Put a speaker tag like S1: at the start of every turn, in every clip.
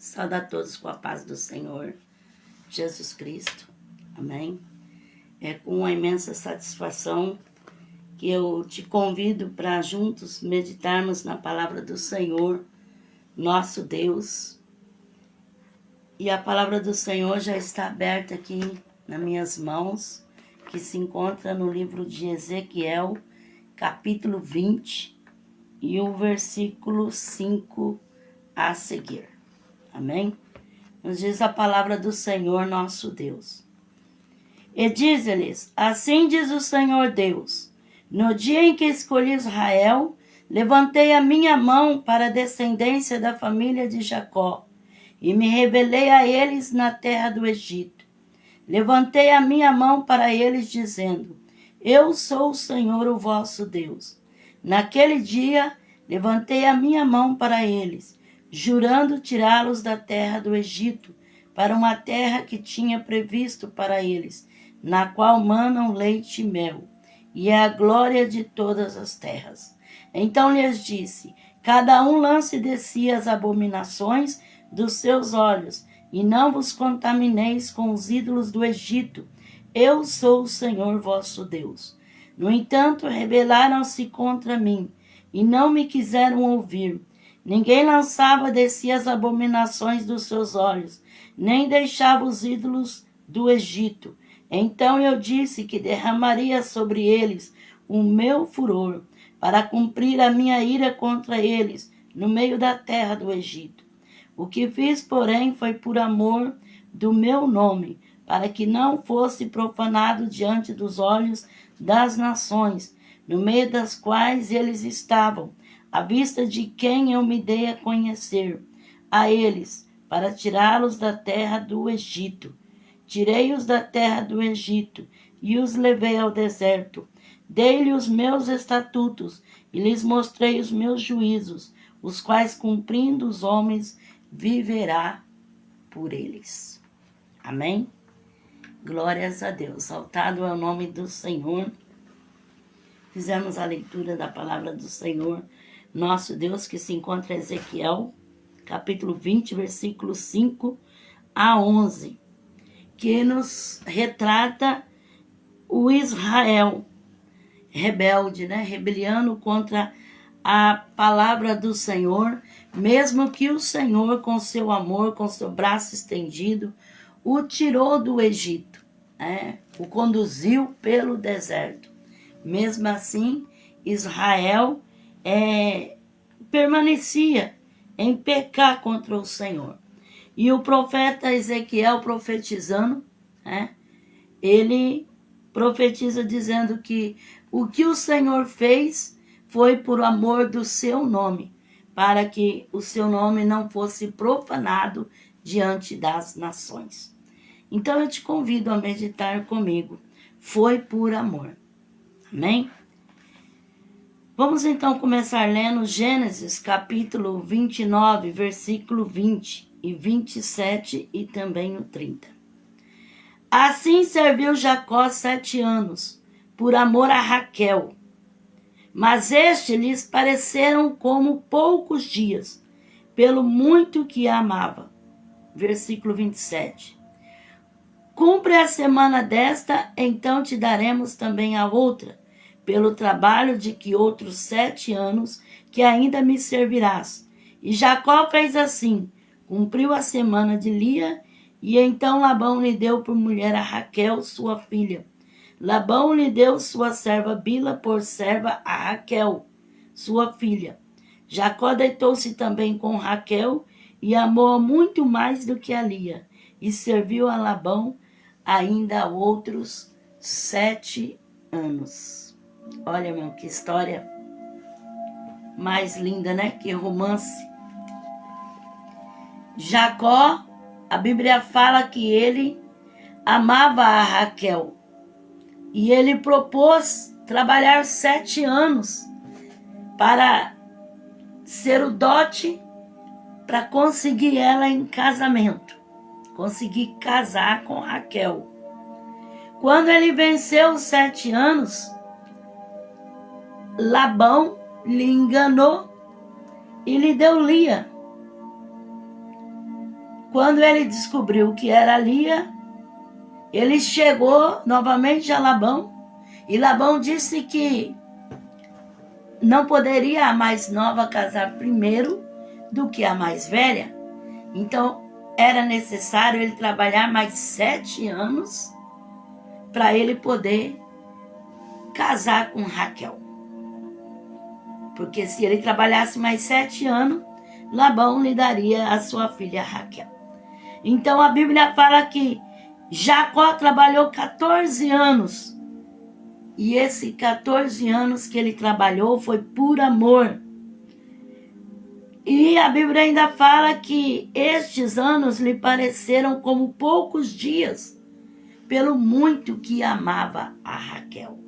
S1: Saúde a todos com a paz do Senhor Jesus Cristo. Amém? É com uma imensa satisfação que eu te convido para juntos meditarmos na palavra do Senhor, nosso Deus. E a palavra do Senhor já está aberta aqui nas minhas mãos, que se encontra no livro de Ezequiel, capítulo 20, e o versículo 5 a seguir. Amém? Nos diz a palavra do Senhor nosso Deus. E diz-lhes, assim diz o Senhor Deus, no dia em que escolhi Israel, levantei a minha mão para a descendência da família de Jacó, e me revelei a eles na terra do Egito. Levantei a minha mão para eles, dizendo, eu sou o Senhor, o vosso Deus. Naquele dia, levantei a minha mão para eles, jurando tirá-los da terra do Egito, para uma terra que tinha previsto para eles, na qual manam leite e mel, e é a glória de todas as terras. Então lhes disse, cada um lance de si as abominações dos seus olhos, e não vos contamineis com os ídolos do Egito. Eu sou o Senhor vosso Deus. No entanto, rebelaram-se contra mim, e não me quiseram ouvir. Ninguém lançava de si as abominações dos seus olhos, nem deixava os ídolos do Egito. Então eu disse que derramaria sobre eles o meu furor, para cumprir a minha ira contra eles, no meio da terra do Egito. O que fiz, porém, foi por amor do meu nome, para que não fosse profanado diante dos olhos das nações, no meio das quais eles estavam, à vista de quem eu me dei a conhecer, a eles, para tirá-los da terra do Egito. Tirei-os da terra do Egito e os levei ao deserto. Dei-lhe os meus estatutos e lhes mostrei os meus juízos, os quais, cumprindo os homens, viverá por eles. Amém? Glórias a Deus. Exaltado é o nome do Senhor. Fizemos a leitura da palavra do Senhor, nosso Deus, que se encontra em Ezequiel, capítulo 20, versículo 5 a 11, que nos retrata o Israel rebelde, rebeliando contra a palavra do Senhor, mesmo que o Senhor, com seu amor, com seu braço estendido, o tirou do Egito, o conduziu pelo deserto. Mesmo assim, Israel permanecia em pecar contra o Senhor. E o profeta Ezequiel profetizando, ele profetiza dizendo que o que o Senhor fez foi por amor do seu nome, para que o seu nome não fosse profanado diante das nações. Então eu te convido a meditar comigo. Foi por amor. Amém? Vamos então começar lendo Gênesis capítulo 29, versículo 20 e 27 e também o 30. Assim serviu Jacó 7 anos, por amor a Raquel. Mas estes lhes pareceram como poucos dias, pelo muito que a amava. Versículo 27. Cumpre a semana desta, então te daremos também a outra, pelo trabalho de que outros 7 anos que ainda me servirás. E Jacó fez assim, cumpriu a semana de Lia, e então Labão lhe deu por mulher a Raquel, sua filha. Labão lhe deu sua serva Bila por serva a Raquel, sua filha. Jacó deitou-se também com Raquel e amou-a muito mais do que a Lia, e serviu a Labão ainda outros 7 anos. Olha, irmão, que história mais linda, Que romance. Jacó, a Bíblia fala que ele amava a Raquel. E ele propôs trabalhar 7 anos para ser o dote, para conseguir ela em casamento. Conseguir casar com Raquel. Quando ele venceu os 7 anos, Labão lhe enganou e lhe deu Lia. Quando ele descobriu que era Lia, ele chegou novamente a Labão, e Labão disse que não poderia a mais nova casar primeiro do que a mais velha. Então, era necessário ele trabalhar mais 7 anos para ele poder casar com Raquel. Porque se ele trabalhasse mais 7 anos, Labão lhe daria a sua filha Raquel. Então, a Bíblia fala que Jacó trabalhou 14 anos. E esse 14 anos que ele trabalhou foi por amor. E a Bíblia ainda fala que estes anos lhe pareceram como poucos dias, pelo muito que amava a Raquel.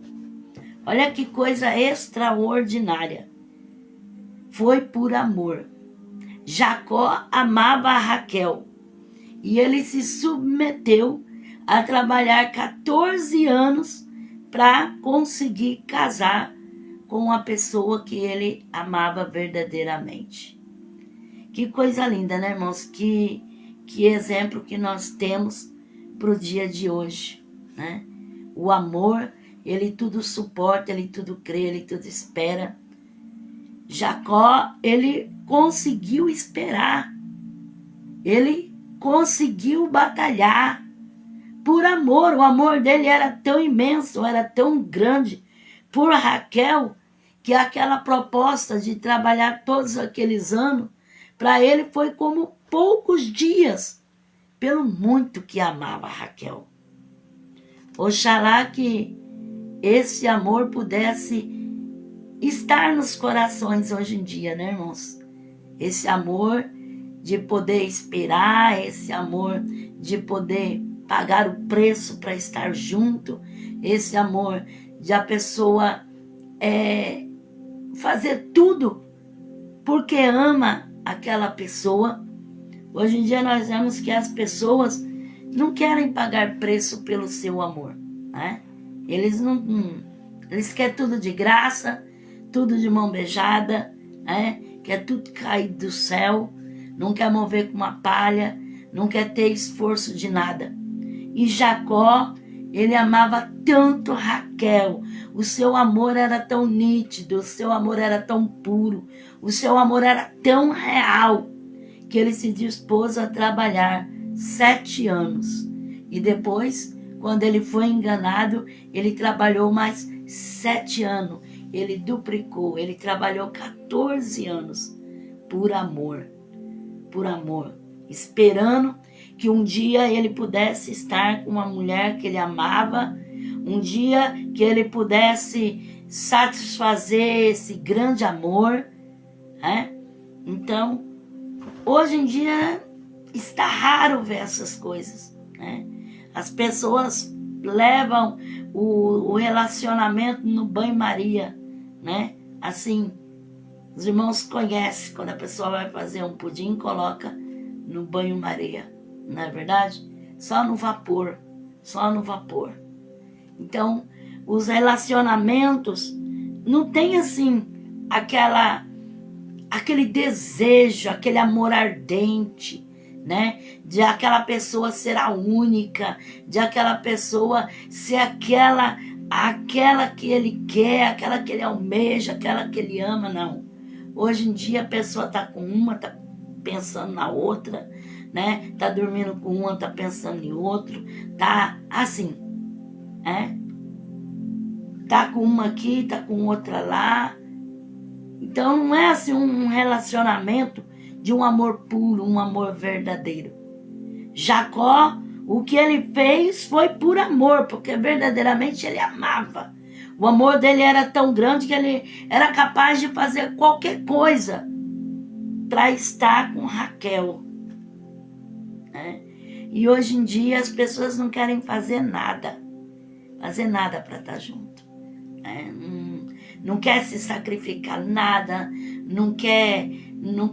S1: Olha que coisa extraordinária. Foi por amor. Jacó amava a Raquel. E ele se submeteu a trabalhar 14 anos para conseguir casar com a pessoa que ele amava verdadeiramente. Que coisa linda, né, irmãos? Que exemplo que nós temos para o dia de hoje, né? O amor, ele tudo suporta, ele tudo crê, ele tudo espera. Jacó, ele conseguiu esperar. Ele conseguiu batalhar por amor. O amor dele era tão imenso, era tão grande por Raquel, que aquela proposta de trabalhar todos aqueles anos, para ele foi como poucos dias, pelo muito que amava Raquel. Oxalá que esse amor pudesse estar nos corações hoje em dia, né, irmãos? Esse amor de poder esperar, esse amor de poder pagar o preço para estar junto, esse amor de a pessoa fazer tudo porque ama aquela pessoa. Hoje em dia nós vemos que as pessoas não querem pagar preço pelo seu amor, né? Eles querem tudo de graça, tudo de mão beijada, né? Quer tudo cair do céu, não quer mover com uma palha, não quer ter esforço de nada. E Jacó, ele amava tanto Raquel, o seu amor era tão nítido, o seu amor era tão puro, o seu amor era tão real, que ele se dispôs a trabalhar 7 anos. E depois, quando ele foi enganado, ele trabalhou mais 7 anos. Ele duplicou, ele trabalhou 14 anos por amor, esperando que um dia ele pudesse estar com uma mulher que ele amava, um dia que ele pudesse satisfazer esse grande amor, né? Então, hoje em dia está raro ver essas coisas, né? As pessoas levam o relacionamento no banho-maria, né? Assim, os irmãos conhecem, quando a pessoa vai fazer um pudim, coloca no banho-maria, não é verdade? Só no vapor. Então, os relacionamentos não tem assim aquele desejo, aquele amor ardente, né? De aquela pessoa ser a única, de aquela pessoa ser aquela que ele quer, aquela que ele almeja, aquela que ele ama, não. Hoje em dia a pessoa tá com uma, tá pensando na outra, né? Tá dormindo com uma, tá pensando em outro, tá assim, né? Tá com uma aqui, tá com outra lá. Então não é assim um relacionamento de um amor puro, um amor verdadeiro. Jacó, o que ele fez foi por amor, porque verdadeiramente ele amava. O amor dele era tão grande que ele era capaz de fazer qualquer coisa para estar com Raquel, né? E hoje em dia as pessoas não querem fazer nada para estar junto, né? Não quer se sacrificar nada, não quer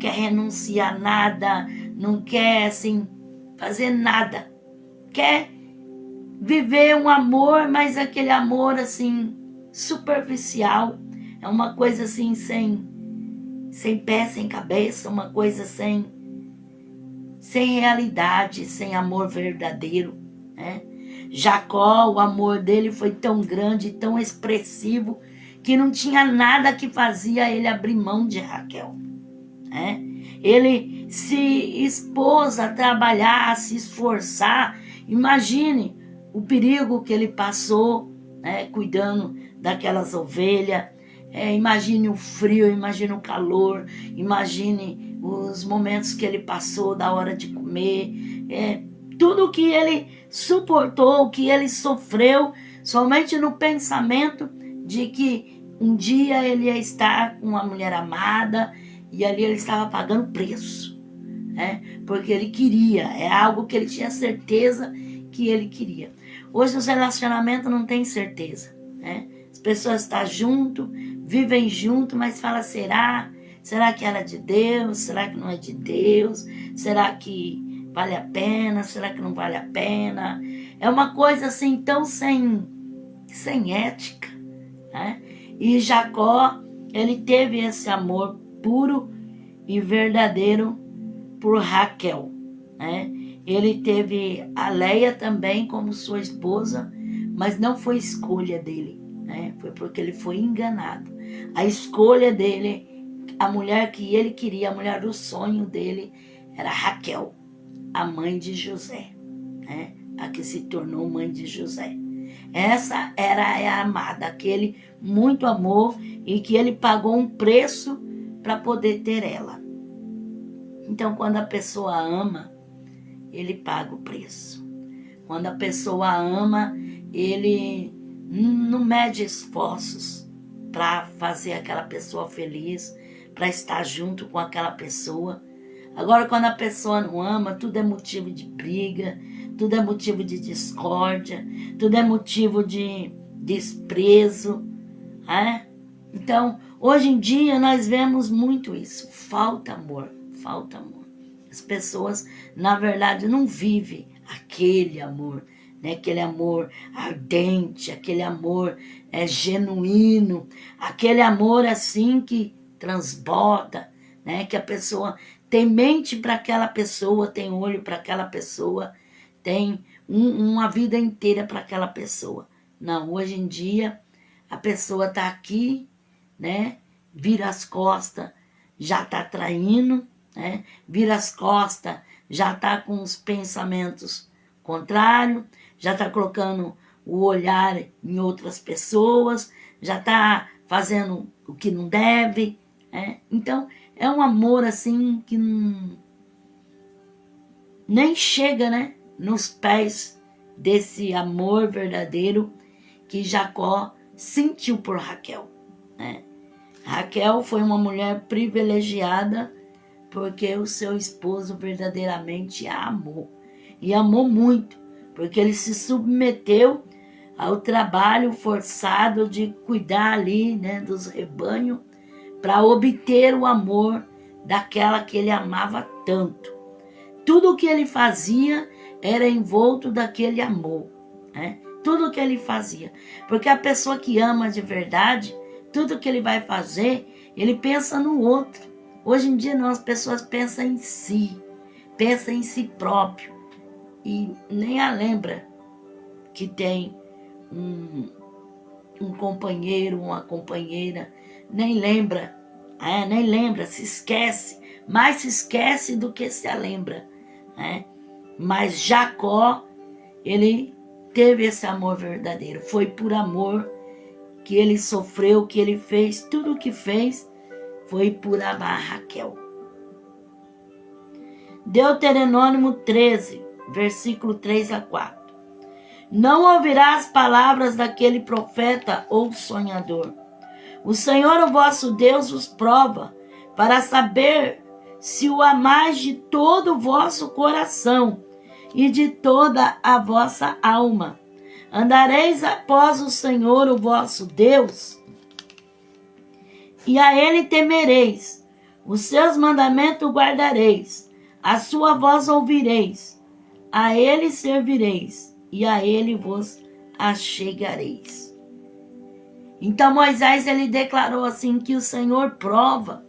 S1: renunciar nada, não quer assim fazer nada. Quer viver um amor, mas aquele amor assim superficial, é uma coisa assim sem pé, sem cabeça, uma coisa sem sem realidade, sem amor verdadeiro, né? Jacó, o amor dele foi tão grande, tão expressivo, que não tinha nada que fazia ele abrir mão de Raquel, né? Ele se expôs a trabalhar, a se esforçar. Imagine o perigo que ele passou, né, cuidando daquelas ovelhas. Imagine o frio, imagine o calor, imagine os momentos que ele passou da hora de comer. Tudo que ele suportou, que ele sofreu, somente no pensamento de que um dia ele ia estar com uma mulher amada, e ali ele estava pagando preço, né? Porque ele queria, é algo que ele tinha certeza que ele queria. Hoje os relacionamentos não têm certeza, né? As pessoas estão junto, vivem junto, mas fala, será que era de Deus? Será que não é de Deus? Será que vale a pena? Será que não vale a pena? É uma coisa assim tão sem ética, né? E Jacó, ele teve esse amor puro e verdadeiro por Raquel, né? Ele teve a Leia também como sua esposa, mas não foi escolha dele, né? Foi porque ele foi enganado. A escolha dele, a mulher que ele queria, a mulher do sonho dele, era Raquel, a mãe de José, né? A que se tornou mãe de José. Essa era a amada, aquele muito amor, e que ele pagou um preço para poder ter ela. Então, quando a pessoa ama, ele paga o preço. Quando a pessoa ama, ele não mede esforços para fazer aquela pessoa feliz, para estar junto com aquela pessoa. Agora, quando a pessoa não ama, tudo é motivo de briga, tudo é motivo de discórdia, tudo é motivo de desprezo, né? Então, hoje em dia, nós vemos muito isso. Falta amor, falta amor. As pessoas, na verdade, não vivem aquele amor, né? Aquele amor ardente, aquele amor genuíno, aquele amor assim que transborda, né? Que a pessoa tem mente para aquela pessoa, tem olho para aquela pessoa, tem uma vida inteira para aquela pessoa. Não, hoje em dia, a pessoa está aqui, né? Vira as costas, já está traindo, né? Vira as costas, já está com os pensamentos contrários, já está colocando o olhar em outras pessoas, já está fazendo o que não deve, né? Então, é um amor assim que nem chega, né, nos pés desse amor verdadeiro que Jacó sentiu por Raquel, né? Raquel foi uma mulher privilegiada porque o seu esposo verdadeiramente a amou. E amou muito, porque ele se submeteu ao trabalho forçado de cuidar ali, né, dos rebanhos, para obter o amor daquela que ele amava tanto. Tudo o que ele fazia era envolto daquele amor, né? Tudo o que ele fazia. Porque a pessoa que ama de verdade, tudo que ele vai fazer, ele pensa no outro. Hoje em dia, as pessoas pensam em si, pensam em si próprio. E nem a lembra que tem um companheiro, uma companheira. Nem lembra, se esquece. Mais se esquece do que se lembra, né? Mas Jacó, ele teve esse amor verdadeiro. Foi por amor que ele sofreu, que ele fez. Tudo o que fez foi por amar Raquel. Deuteronômio 13, versículo 3 a 4. Não ouvirás palavras daquele profeta ou sonhador. O Senhor, o vosso Deus, os prova, para saber se o amais de todo o vosso coração e de toda a vossa alma. Andareis após o Senhor, o vosso Deus, e a ele temereis, os seus mandamentos guardareis, a sua voz ouvireis, a ele servireis, e a ele vos achegareis. Então Moisés, ele declarou assim que o Senhor prova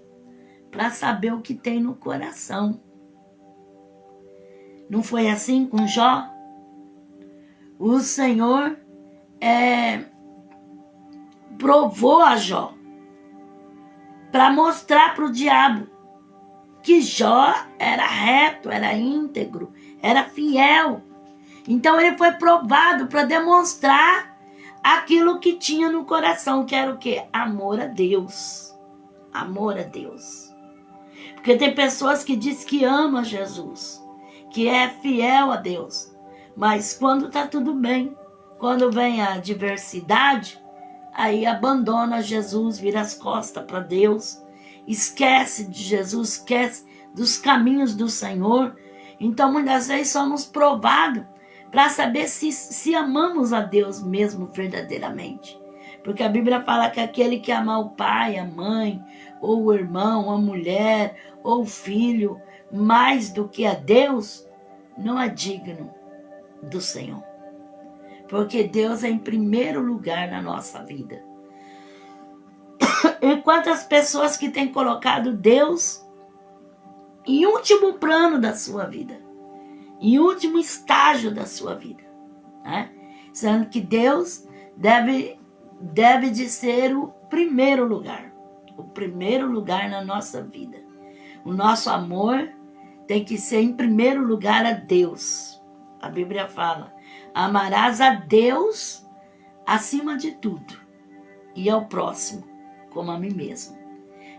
S1: para saber o que tem no coração. Não foi assim com Jó? O Senhor provou a Jó para mostrar para o diabo que Jó era reto, era íntegro, era fiel. Então ele foi provado para demonstrar aquilo que tinha no coração, que era o quê? Amor a Deus. Amor a Deus. Porque tem pessoas que dizem que amam Jesus, que é fiel a Deus, mas quando está tudo bem, quando vem a adversidade, aí abandona Jesus, vira as costas para Deus, esquece de Jesus, esquece dos caminhos do Senhor. Então muitas vezes somos provados para saber se amamos a Deus mesmo verdadeiramente. Porque a Bíblia fala que aquele que ama o pai, a mãe, ou o irmão, a mulher, ou o filho, mais do que a Deus, não é digno do Senhor. Porque Deus é em primeiro lugar na nossa vida. E quantas pessoas que têm colocado Deus em último plano da sua vida, em último estágio da sua vida, né? Sendo que Deus deve de ser o primeiro lugar na nossa vida. O nosso amor tem que ser em primeiro lugar a Deus. A Bíblia fala: amarás a Deus acima de tudo e ao próximo como a mim mesmo.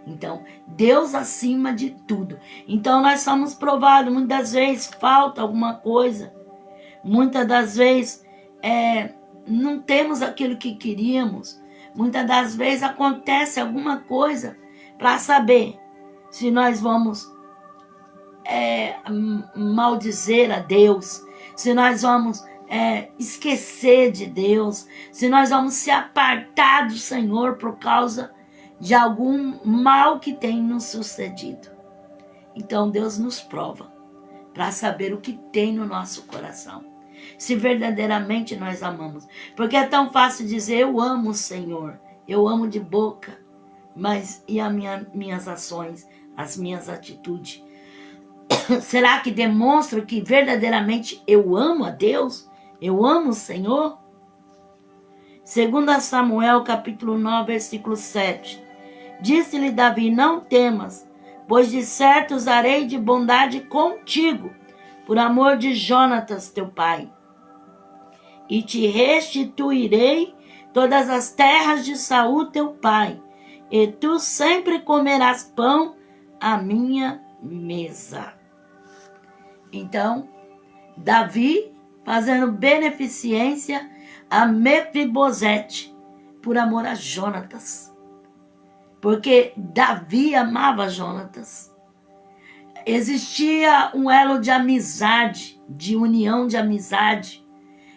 S1: Então, Deus acima de tudo. Então, nós somos provados. Muitas das vezes falta alguma coisa. Muitas das vezes não temos aquilo que queríamos. Muitas das vezes acontece alguma coisa para saber se nós vamos maldizer a Deus, se nós vamos esquecer de Deus, se nós vamos se apartar do Senhor por causa de algum mal que tem nos sucedido. Então Deus nos prova para saber o que tem no nosso coração, se verdadeiramente nós amamos. Porque é tão fácil dizer: eu amo o Senhor, eu amo de boca, mas e as minhas ações, as minhas atitudes? Será que demonstra que verdadeiramente eu amo a Deus? Eu amo o Senhor? 2 Samuel capítulo 9, versículo 7. Disse-lhe Davi: não temas, pois de certo usarei de bondade contigo, por amor de Jonatas teu pai. E te restituirei todas as terras de Saul teu pai, e tu sempre comerás pão à minha mesa. Então, Davi fazendo beneficência a Mefibosete por amor a Jonatas. Porque Davi amava Jonatas. Existia um elo de amizade, de união de amizade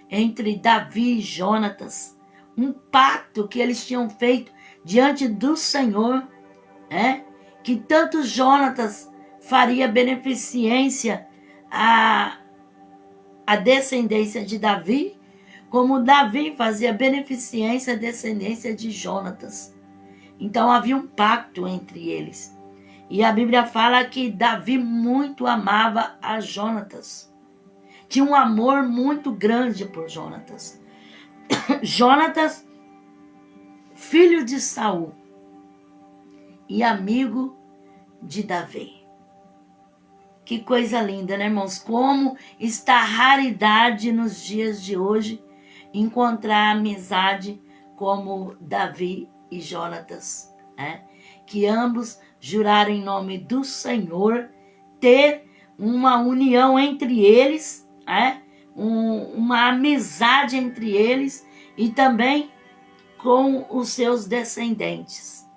S1: entre Davi e Jonatas. Um pacto que eles tinham feito diante do Senhor, que tanto Jonatas faria beneficência à descendência de Davi, como Davi fazia beneficência à descendência de Jonatas. Então havia um pacto entre eles. E a Bíblia fala que Davi muito amava a Jonatas. Tinha um amor muito grande por Jonatas. Jonatas, filho de Saul e amigo de Davi. Que coisa linda, né, irmãos? Como está a raridade nos dias de hoje encontrar amizade como Davi e Jonatas, que ambos juraram em nome do Senhor ter uma união entre eles, uma amizade entre eles e também com os seus descendentes,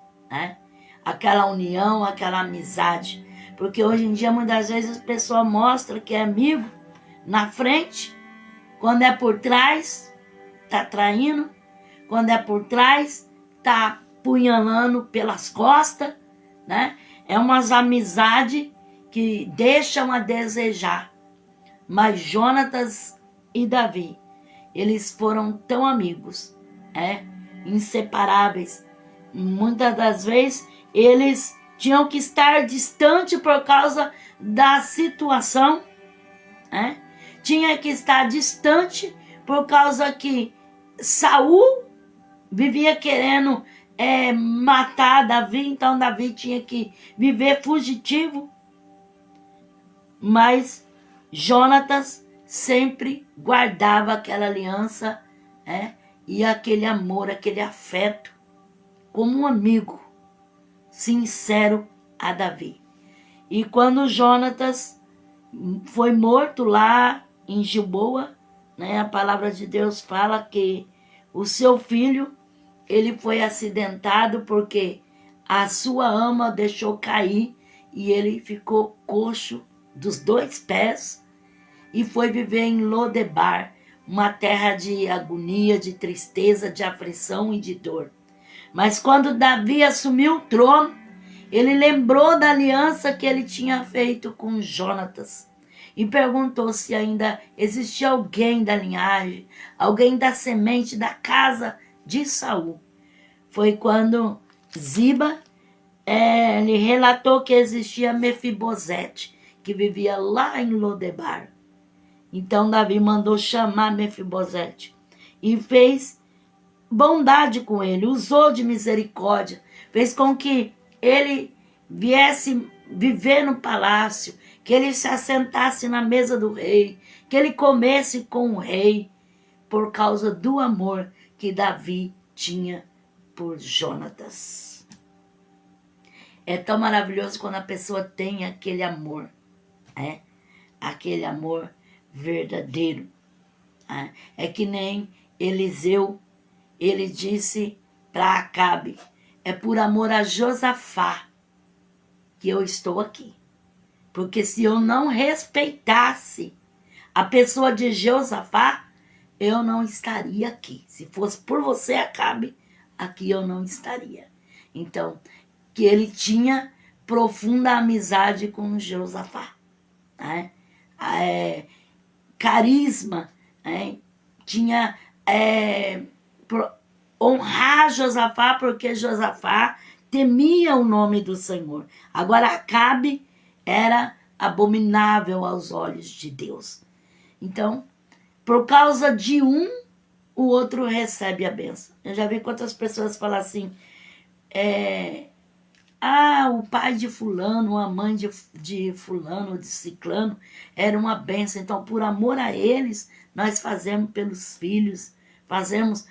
S1: aquela união, aquela amizade. Porque hoje em dia muitas vezes a pessoa mostra que é amigo na frente, quando é por trás está traindo, quando é por trás está apunhalando pelas costas, É umas amizades que deixam a desejar. Mas Jonatas e Davi, eles foram tão amigos, inseparáveis. Muitas das vezes eles tinham que estar distante por causa da situação né? Tinha que estar distante por causa que Saul vivia querendo matar Davi, então Davi tinha que viver fugitivo. Mas Jonatas sempre guardava aquela aliança, e aquele amor, aquele afeto, como um amigo sincero a Davi. E quando Jonatas foi morto lá em Gilboa, a palavra de Deus fala que o seu filho, ele foi acidentado porque a sua ama deixou cair e ele ficou coxo dos 2 pés e foi viver em Lodebar, uma terra de agonia, de tristeza, de aflição e de dor. Mas quando Davi assumiu o trono, ele lembrou da aliança que ele tinha feito com Jonatas e perguntou se ainda existia alguém da linhagem, alguém da semente da casa de Saul. Foi quando Ziba lhe relatou que existia Mefibosete, que vivia lá em Lodebar. Então Davi mandou chamar Mefibosete e fez bondade com ele, usou de misericórdia, fez com que ele viesse viver no palácio, que ele se assentasse na mesa do rei, que ele comesse com o rei, por causa do amor que Davi tinha por Jonatas. É tão maravilhoso quando a pessoa tem aquele amor, aquele amor verdadeiro. É que nem Eliseu, ele disse para Acabe: é por amor a Josafá que eu estou aqui. Porque se eu não respeitasse a pessoa de Josafá, eu não estaria aqui. Se fosse por você, Acabe, aqui eu não estaria. Então, que ele tinha profunda amizade com Josafá. Carisma, tinha honrar Josafá, porque Josafá temia o nome do Senhor. Agora Acabe era abominável aos olhos de Deus. Então, por causa de um, o outro recebe a bênção. Eu já vi quantas pessoas falam assim: o pai de fulano, a mãe de fulano, de ciclano, era uma bênção. Então, por amor a eles, nós fazemos pelos filhos, fazemos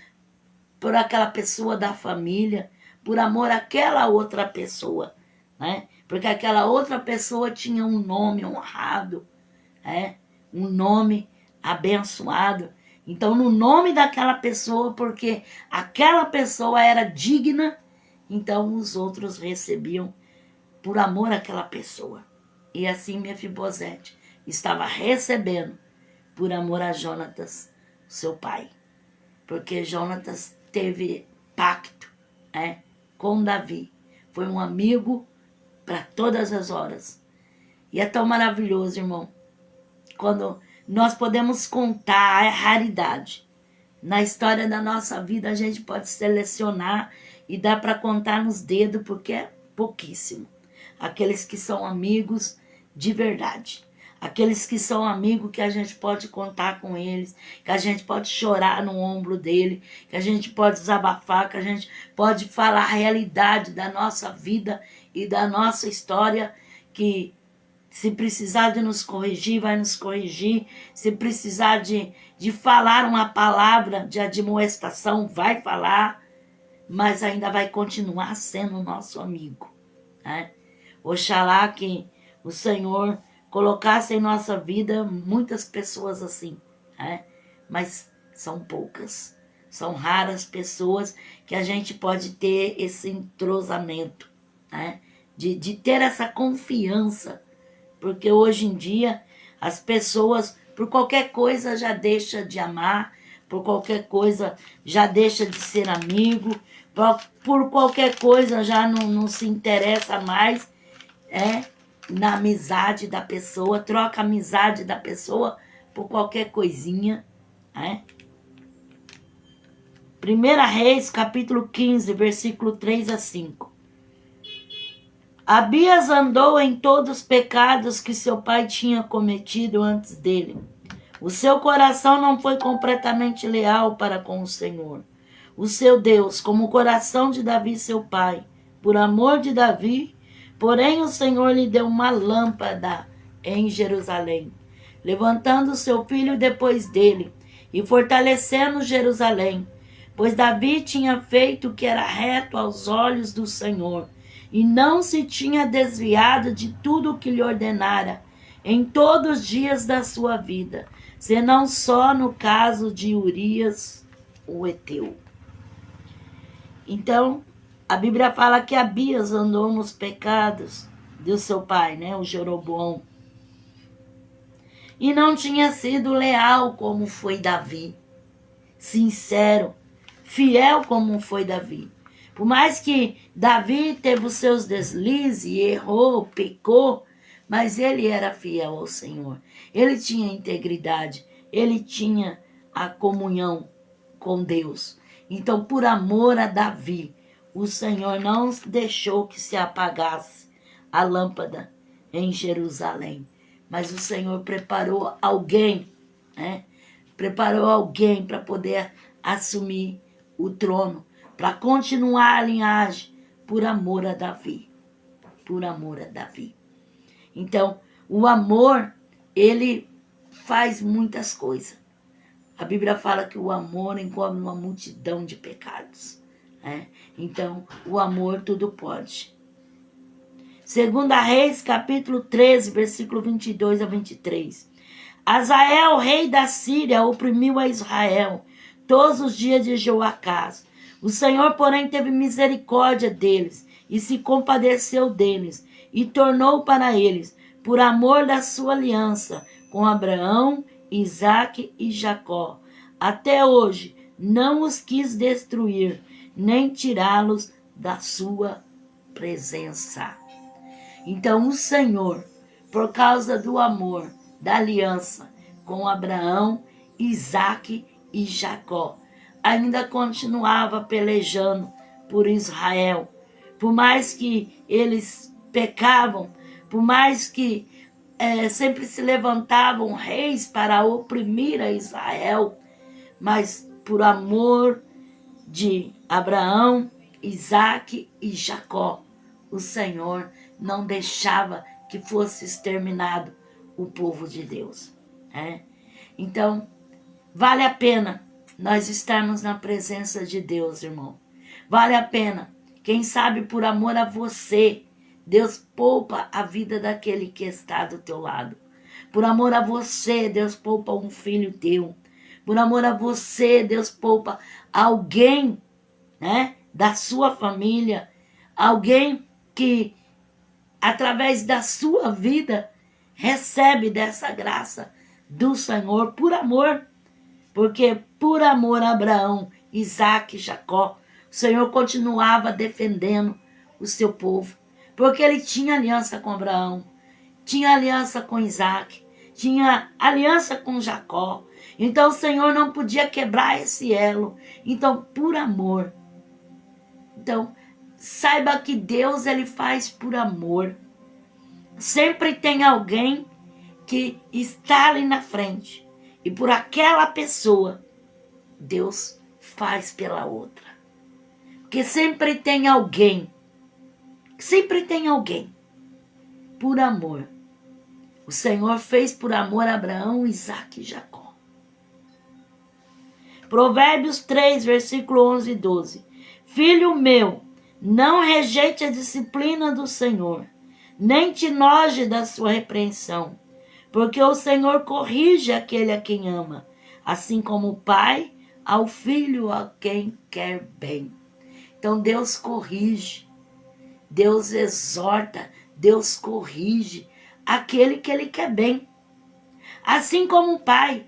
S1: por aquela pessoa da família, por amor àquela outra pessoa, Porque aquela outra pessoa tinha um nome honrado, um nome abençoado. Então, no nome daquela pessoa, porque aquela pessoa era digna, então os outros recebiam por amor àquela pessoa. E assim Mefibosete estava recebendo por amor a Jonatas, seu pai. Porque Jonatas teve pacto com Davi. Foi um amigo para todas as horas. E é tão maravilhoso, irmão, quando nós podemos contar a raridade. Na história da nossa vida, a gente pode selecionar e dá para contar nos dedos, porque é pouquíssimo. Aqueles que são amigos de verdade. Aqueles que são amigos que a gente pode contar com eles, que a gente pode chorar no ombro dele, que a gente pode desabafar, que a gente pode falar a realidade da nossa vida e da nossa história, que se precisar de nos corrigir, vai nos corrigir. Se precisar de falar uma palavra de admoestação, vai falar, mas ainda vai continuar sendo nosso amigo. Oxalá que o Senhor colocasse em nossa vida muitas pessoas assim, mas são poucas. São raras pessoas que a gente pode ter esse entrosamento, de ter essa confiança. Porque hoje em dia as pessoas, por qualquer coisa, já deixam de amar, por qualquer coisa já deixa de ser amigo, por qualquer coisa já não se interessa mais na amizade da pessoa, troca a amizade da pessoa por qualquer coisinha. 1 Reis, capítulo 15, versículo 3 a 5. Abias andou em todos os pecados que seu pai tinha cometido antes dele. O seu coração não foi completamente leal para com o Senhor, o seu Deus, como o coração de Davi, seu pai. Por amor de Davi, porém o Senhor lhe deu uma lâmpada em Jerusalém, levantando seu filho depois dele e fortalecendo Jerusalém, pois Davi tinha feito o que era reto aos olhos do Senhor, e não se tinha desviado de tudo o que lhe ordenara em todos os dias da sua vida, senão só no caso de Urias, o Eteu. Então, a Bíblia fala que Abias andou nos pecados do seu pai, né, o Jeroboão, e não tinha sido leal como foi Davi, sincero, fiel como foi Davi. Por mais que Davi teve os seus deslizes, errou, pecou, mas ele era fiel ao Senhor. Ele tinha integridade, ele tinha a comunhão com Deus. Então, por amor a Davi, o Senhor não deixou que se apagasse a lâmpada em Jerusalém. Mas o Senhor preparou alguém, né? Preparou alguém para poder assumir o trono, para continuar a linhagem, por amor a Davi. Por amor a Davi. Então, o amor, ele faz muitas coisas. A Bíblia fala que o amor encobre uma multidão de pecados, né? Então, o amor tudo pode. 2 Reis, capítulo 13, versículo 22 a 23. Azael, rei da Síria, oprimiu a Israel todos os dias de Joacás. O Senhor, porém, teve misericórdia deles e se compadeceu deles e tornou para eles, por amor da sua aliança com Abraão, Isaque e Jacó. Até hoje não os quis destruir, nem tirá-los da sua presença. Então o Senhor, por causa do amor, da aliança com Abraão, Isaque e Jacó, ainda continuava pelejando por Israel. Por mais que eles pecavam, por mais que sempre se levantavam reis para oprimir a Israel, mas por amor de Abraão, Isaque e Jacó, o Senhor não deixava que fosse exterminado o povo de Deus. Né? Então, vale a pena nós estarmos na presença de Deus, irmão. Vale a pena. Quem sabe por amor a você, Deus poupa a vida daquele que está do teu lado. Por amor a você, Deus poupa um filho teu. Por amor a você, Deus poupa alguém, né, da sua família. Alguém que, através da sua vida, recebe dessa graça do Senhor por amor. Porque por amor a Abraão, Isaque e Jacó, o Senhor continuava defendendo o seu povo. Porque ele tinha aliança com Abraão, tinha aliança com Isaque, tinha aliança com Jacó. Então o Senhor não podia quebrar esse elo. Então, por amor. Então, saiba que Deus, ele faz por amor. Sempre tem alguém que está ali na frente. E por aquela pessoa, Deus faz pela outra. Porque sempre tem alguém. Por amor. O Senhor fez por amor a Abraão, Isaque e Jacó. Provérbios 3, versículo 11 e 12. Filho meu, não rejeite a disciplina do Senhor, nem te noje da sua repreensão, porque o Senhor corrige aquele a quem ama, assim como o pai ao filho a quem quer bem. Então Deus corrige, Deus exorta, Deus corrige aquele que ele quer bem. Assim como o pai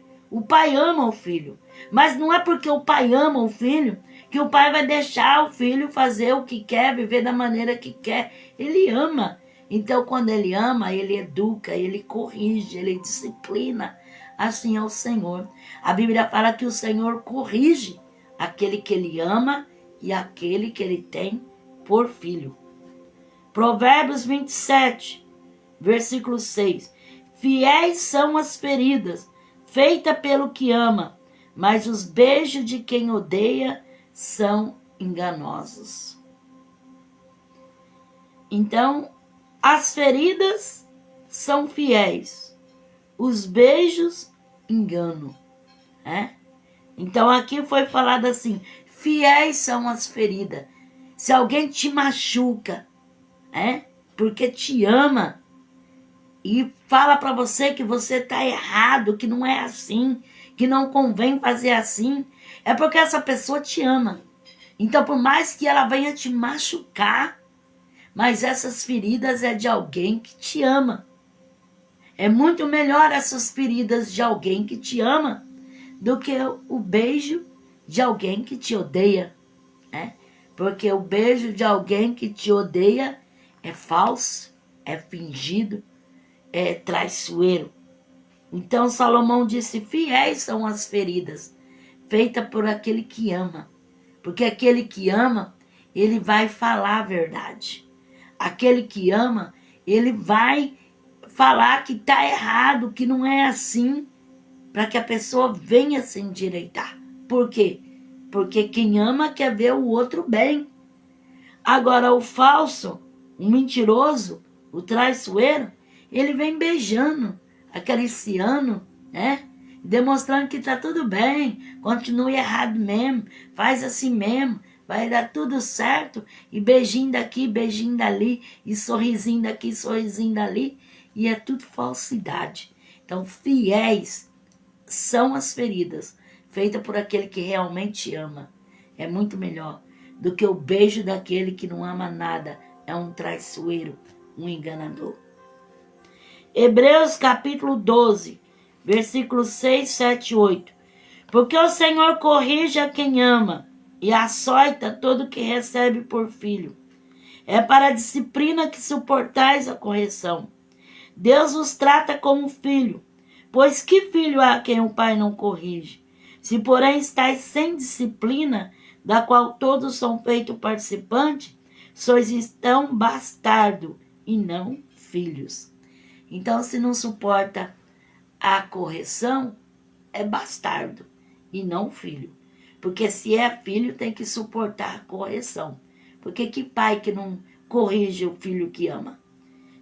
S1: ama o filho, mas não é porque o pai ama o filho que o pai vai deixar o filho fazer o que quer, viver da maneira que quer. Ele ama. Então, quando ele ama, ele educa, ele corrige, ele disciplina. Assim é o Senhor. A Bíblia fala que o Senhor corrige aquele que ele ama e aquele que ele tem por filho. Provérbios 27, versículo 6. Fiéis são as feridas, feitas pelo que ama, mas os beijos de quem odeia são enganosos. Então, as feridas são fiéis, os beijos, engano. Então, aqui foi falado assim, fiéis são as feridas. Se alguém te machuca, porque te ama, e fala para você que você está errado, que não é assim, que não convém fazer assim, é porque essa pessoa te ama. Então, por mais que ela venha te machucar, mas essas feridas é de alguém que te ama. É muito melhor essas feridas de alguém que te ama do que o beijo de alguém que te odeia. Porque o beijo de alguém que te odeia é falso, é fingido, é traiçoeiro. Então Salomão disse, fiéis são as feridas, feitas por aquele que ama. Porque aquele que ama, ele vai falar a verdade. Aquele que ama, ele vai falar que está errado, que não é assim, para que a pessoa venha se endireitar. Por quê? Porque quem ama quer ver o outro bem. Agora o falso, o mentiroso, o traiçoeiro, ele vem beijando, acariciando, demonstrando que está tudo bem, continue errado mesmo, faz assim mesmo, vai dar tudo certo, e beijinho daqui, beijinho dali, e sorrisinho daqui, sorrisinho dali, e é tudo falsidade. Então, fiéis são as feridas, feitas por aquele que realmente ama. É muito melhor do que o beijo daquele que não ama nada, é um traiçoeiro, um enganador. Hebreus capítulo 12, versículos 6, 7 e 8. Porque o Senhor corrige a quem ama e açoita todo que recebe por filho. É para a disciplina que suportais a correção. Deus os trata como filho, pois que filho há quem o pai não corrige? Se porém estáis sem disciplina, da qual todos são feitos participantes, sois então bastardo e não filhos. Então, se não suporta a correção, é bastardo e não filho. Porque se é filho, tem que suportar a correção. Porque que pai que não corrige o filho que ama?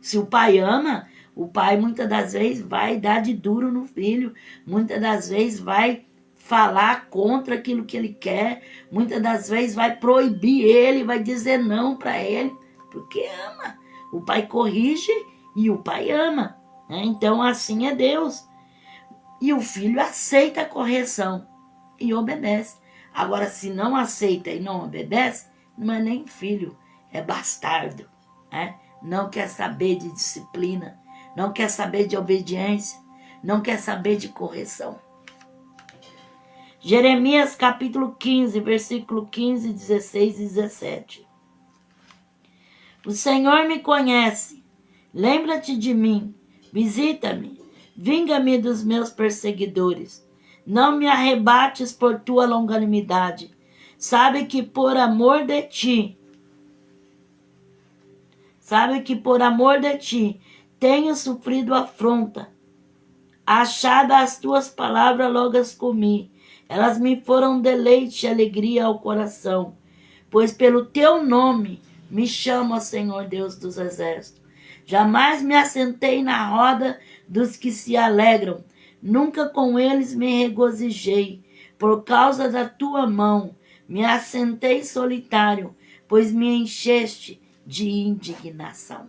S1: Se o pai ama, o pai muitas das vezes vai dar de duro no filho, muitas das vezes vai falar contra aquilo que ele quer, muitas das vezes vai proibir ele, vai dizer não para ele, porque ama. O pai corrige e o pai ama. Então assim é Deus. E o filho aceita a correção e obedece. Agora, se não aceita e não obedece, não é nem filho, é bastardo. Não quer saber de disciplina, não quer saber de obediência, não quer saber de correção. Jeremias capítulo 15, versículo 15, 16 e 17. O Senhor me conhece, lembra-te de mim, visita-me, vinga-me dos meus perseguidores. Não me arrebates por tua longanimidade. Sabe que por amor de ti, tenho sofrido afronta. Achada as tuas palavras, logo as comi. Elas me foram deleite e alegria ao coração. Pois pelo teu nome me chama, Senhor Deus dos exércitos. Jamais me assentei na roda dos que se alegram. Nunca com eles me regozijei. Por causa da tua mão me assentei solitário, pois me encheste de indignação.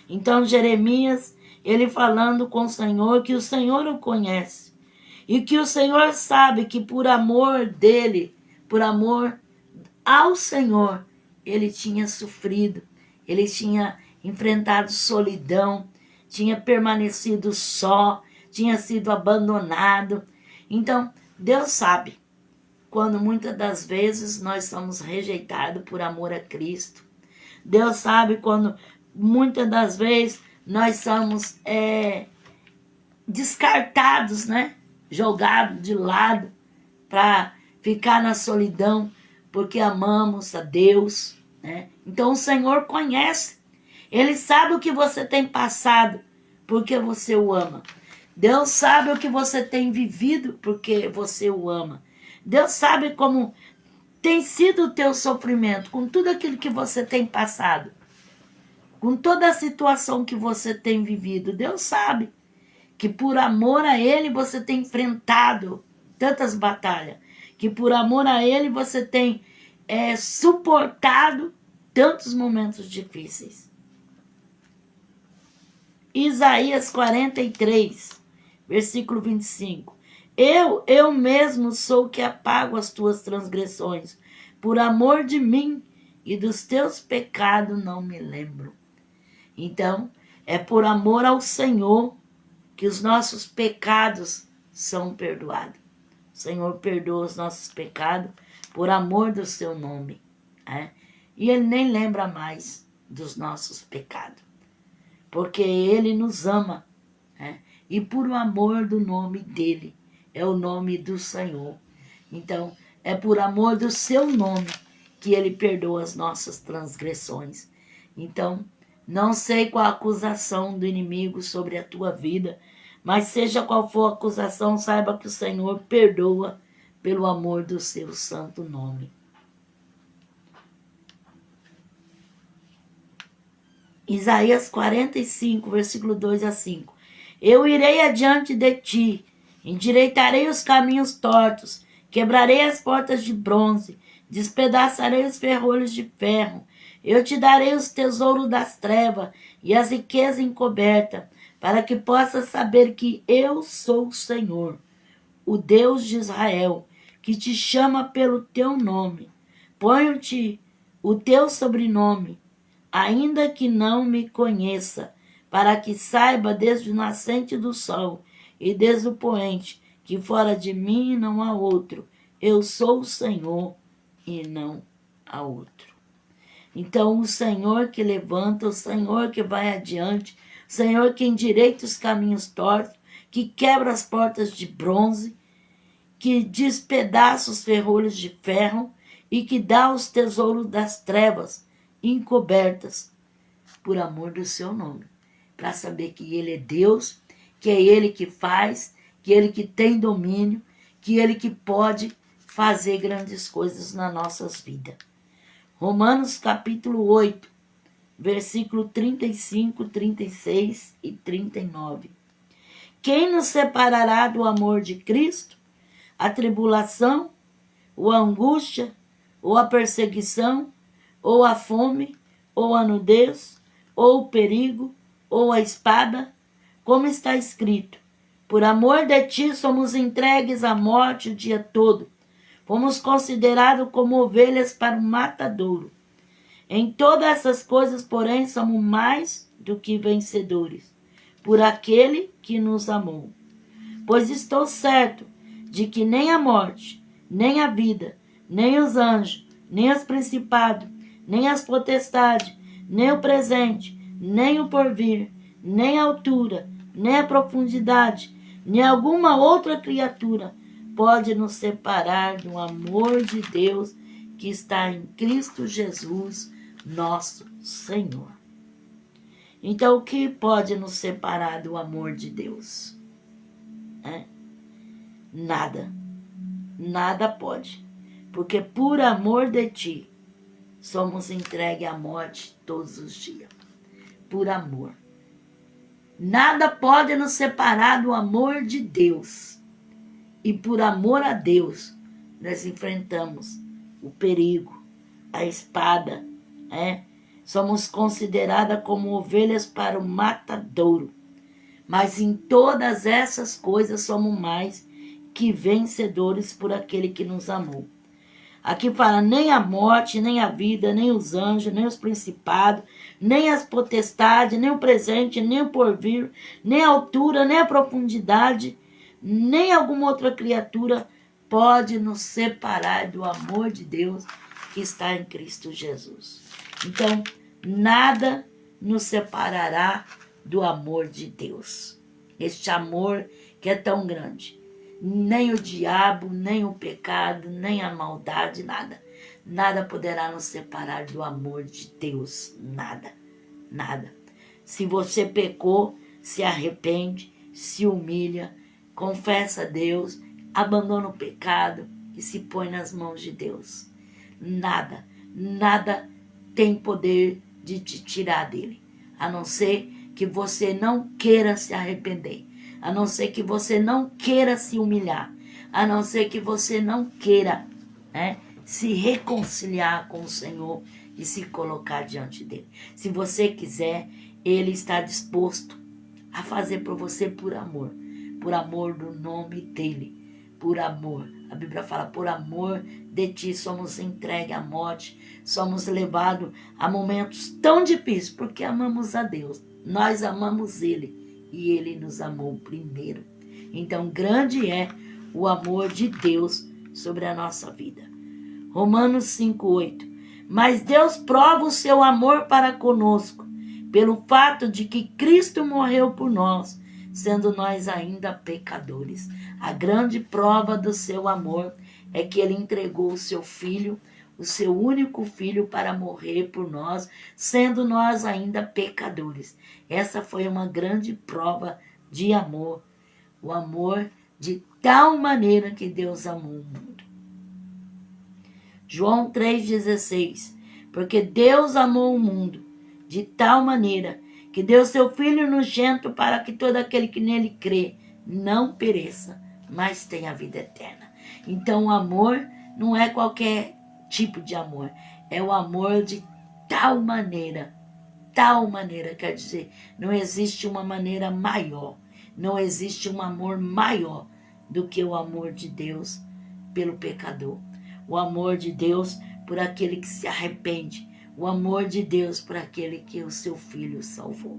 S1: Então Jeremias, ele falando com o Senhor, que o Senhor o conhece. E que o Senhor sabe que por amor dele, por amor ao Senhor, ele tinha sofrido, ele tinha enfrentado solidão, tinha permanecido só, tinha sido abandonado. Então, Deus sabe quando muitas das vezes nós somos rejeitados por amor a Cristo. Deus sabe quando muitas das vezes nós somos descartados, jogados de lado para ficar na solidão, porque amamos a Deus. Então o Senhor conhece Ele sabe o que você tem passado, porque você o ama. Deus sabe o que você tem vivido, porque você o ama. Deus sabe como tem sido o teu sofrimento, com tudo aquilo que você tem passado, com toda a situação que você tem vivido. Deus sabe que por amor a Ele você tem enfrentado tantas batalhas, que por amor a Ele você tem suportado tantos momentos difíceis. Isaías 43, versículo 25. Eu mesmo sou o que apago as tuas transgressões. Por amor de mim e dos teus pecados não me lembro. Então, é por amor ao Senhor que os nossos pecados são perdoados. O Senhor perdoa os nossos pecados por amor do seu nome. E Ele nem lembra mais dos nossos pecados. Porque Ele nos ama. E por o amor do nome dEle, é o nome do Senhor. Então, é por amor do seu nome que Ele perdoa as nossas transgressões. Então, não sei qual a acusação do inimigo sobre a tua vida, mas seja qual for a acusação, saiba que o Senhor perdoa pelo amor do seu santo nome. Isaías 45, versículo 2 a 5. Eu irei adiante de ti, endireitarei os caminhos tortos, quebrarei as portas de bronze, despedaçarei os ferrolhos de ferro. Eu te darei os tesouros das trevas e as riquezas encobertas, para que possas saber que eu sou o Senhor, o Deus de Israel, que te chama pelo teu nome. Ponho-te o teu sobrenome, ainda que não me conheça, para que saiba desde o nascente do sol e desde o poente, que fora de mim não há outro. Eu sou o Senhor e não há outro. Então, o Senhor que levanta, o Senhor que vai adiante, o Senhor que endireita os caminhos tortos, que quebra as portas de bronze, que despedaça os ferrolhos de ferro e que dá os tesouros das trevas encobertas, por amor do seu nome, para saber que Ele é Deus, que é Ele que faz, que é Ele que tem domínio, que é Ele que pode fazer grandes coisas nas nossas vidas. Romanos capítulo 8, versículo 35, 36 e 39. Quem nos separará do amor de Cristo? A tribulação, ou a angústia, ou a perseguição, ou a fome, ou a nudez, ou o perigo, ou a espada? Como está escrito: por amor de ti somos entregues à morte o dia todo. Fomos considerados como ovelhas para o matadouro. Em todas essas coisas, porém, somos mais do que vencedores, por aquele que nos amou. Pois estou certo de que nem a morte, nem a vida, nem os anjos, nem os principados, nem as potestades, nem o presente, nem o porvir, nem a altura, nem a profundidade, nem alguma outra criatura pode nos separar do amor de Deus que está em Cristo Jesus, nosso Senhor. Então, o que pode nos separar do amor de Deus? Nada. Nada pode. Porque por amor de ti, somos entregues à morte todos os dias. Por amor. Nada pode nos separar do amor de Deus. E por amor a Deus, nós enfrentamos o perigo, a espada. Somos consideradas como ovelhas para o matadouro. Mas em todas essas coisas somos mais que vencedores por aquele que nos amou. Aqui fala, nem a morte, nem a vida, nem os anjos, nem os principados, nem as potestades, nem o presente, nem o porvir, nem a altura, nem a profundidade, nem alguma outra criatura pode nos separar do amor de Deus que está em Cristo Jesus. Então, nada nos separará do amor de Deus. Este amor que é tão grande. Nem o diabo, nem o pecado, nem a maldade, nada. Nada poderá nos separar do amor de Deus. Nada. Nada. Se você pecou, se arrepende, se humilha, confessa a Deus, abandona o pecado e se põe nas mãos de Deus. Nada, nada tem poder de te tirar dele, a não ser que você não queira se arrepender, a não ser que você não queira se humilhar, a não ser que você não queira, né, se reconciliar com o Senhor e se colocar diante dele. Se você quiser, ele está disposto a fazer por você por amor do nome dele, por amor. A Bíblia fala, por amor de ti somos entregues à morte, somos levados a momentos tão difíceis, porque amamos a Deus, nós amamos ele e ele nos amou primeiro. Então grande é o amor de Deus sobre a nossa vida. Romanos 5:8. Mas Deus prova o seu amor para conosco, pelo fato de que Cristo morreu por nós, sendo nós ainda pecadores. A grande prova do seu amor é que ele entregou o seu filho, o seu único filho, para morrer por nós, sendo nós ainda pecadores. Essa foi uma grande prova de amor. O amor de tal maneira que Deus amou o mundo. João 3,16. Porque Deus amou o mundo de tal maneira que deu seu Filho unigênito para que todo aquele que nele crê não pereça, mas tenha a vida eterna. Então o amor não é qualquer tipo de amor, é o amor de tal maneira, quer dizer, não existe uma maneira maior, não existe um amor maior do que o amor de Deus pelo pecador, o amor de Deus por aquele que se arrepende, o amor de Deus por aquele que o seu filho salvou.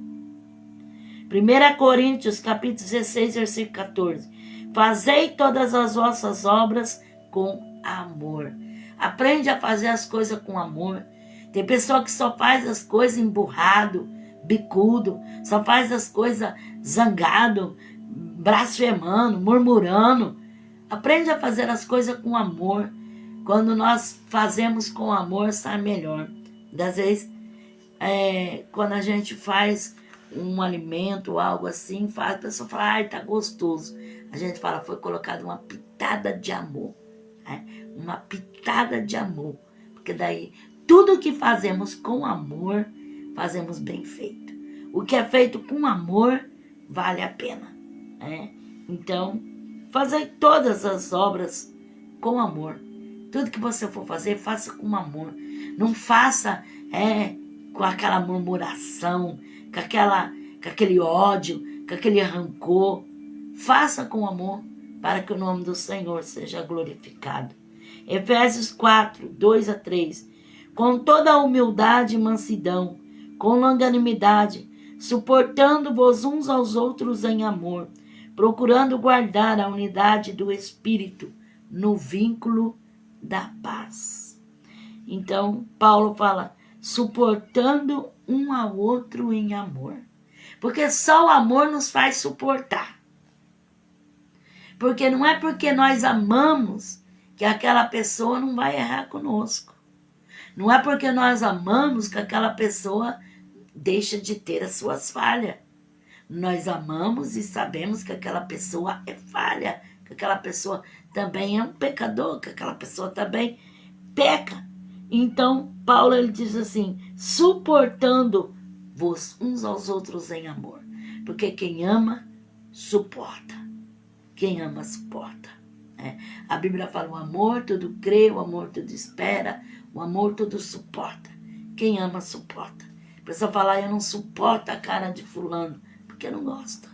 S1: 1 Coríntios, capítulo 16, versículo 14. Fazei todas as vossas obras com amor. Aprende a fazer as coisas com amor. Tem pessoa que só faz as coisas emburrado, bicudo, só faz as coisas zangado, blasfemando, murmurando. Aprende a fazer as coisas com amor. Quando nós fazemos com amor, sai melhor. Às vezes, quando a gente faz um alimento, algo assim, a pessoa fala, ai, tá gostoso. A gente fala, foi colocado uma pitada de amor. Né? Uma pitada de amor. Porque daí, tudo que fazemos com amor, fazemos bem feito. O que é feito com amor, vale a pena. Né? Então, fazer todas as obras com amor. Tudo que você for fazer, faça com amor. Não faça com aquela murmuração, com aquele ódio, com aquele rancor. Faça com amor, para que o nome do Senhor seja glorificado. Efésios 4, 2-3. Com toda a humildade e mansidão, com longanimidade, suportando-vos uns aos outros em amor, procurando guardar a unidade do Espírito no vínculo da paz. Então, Paulo fala, suportando um ao outro em amor. Porque só o amor nos faz suportar. Porque não é porque nós amamos que aquela pessoa não vai errar conosco. Não é porque nós amamos que aquela pessoa deixa de ter as suas falhas. Nós amamos e sabemos que aquela pessoa é falha, que aquela pessoa também é um pecador, que aquela pessoa também peca. Então, Paulo ele diz assim, suportando-vos uns aos outros em amor. Porque quem ama, suporta. Quem ama, suporta. A Bíblia fala, o amor tudo crê, o amor tudo espera, o amor tudo suporta. Quem ama, suporta. A pessoa fala, eu não suporto a cara de fulano, porque não gosta.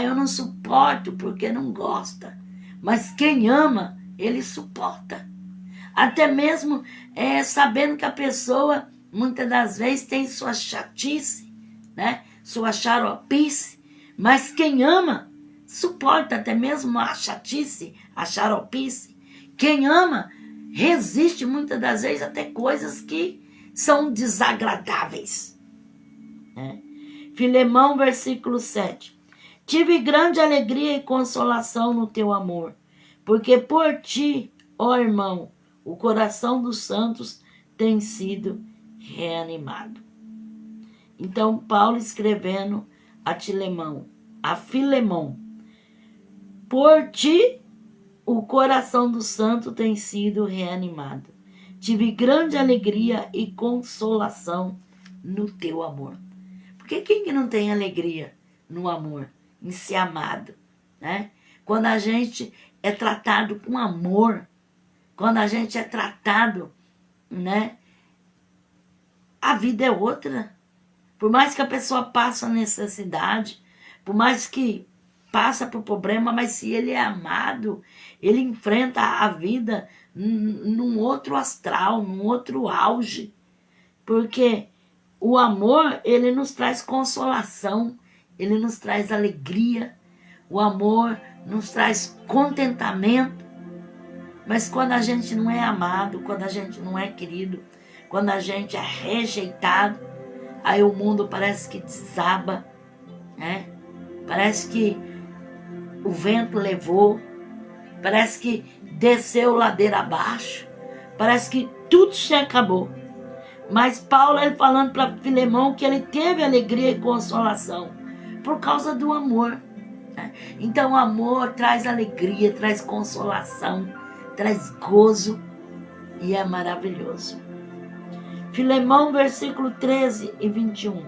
S1: Eu não suporto porque não gosta. Mas quem ama, ele suporta. Até mesmo sabendo que a pessoa, muitas das vezes, tem sua chatice, né? Sua xaropice. Mas quem ama, suporta até mesmo a chatice, a xaropice. Quem ama, resiste muitas das vezes até coisas que são desagradáveis. Filemão, versículo 7. Tive grande alegria e consolação no teu amor, porque por ti, ó irmão, o coração dos santos tem sido reanimado. Então, Paulo escrevendo a Filemão, por ti o coração do santo tem sido reanimado. Tive grande alegria e consolação no teu amor. Porque quem que não tem alegria no amor, em ser amado, né? Quando a gente é tratado com amor, quando a gente é tratado, né? A vida é outra. Por mais que a pessoa passe a necessidade, por mais que passa por problema, mas se ele é amado, ele enfrenta a vida num outro astral, num outro auge. Porque o amor, ele nos traz consolação, ele nos traz alegria, o amor nos traz contentamento. Mas quando a gente não é amado, quando a gente não é querido, quando a gente é rejeitado, aí o mundo parece que desaba, né? Parece que o vento levou, parece que desceu ladeira abaixo, parece que tudo se acabou. Mas Paulo, ele falando para Filemão que ele teve alegria e consolação por causa do amor. Né? Então o amor traz alegria, traz consolação, traz gozo e é maravilhoso. Filemão, versículo 13 e 21.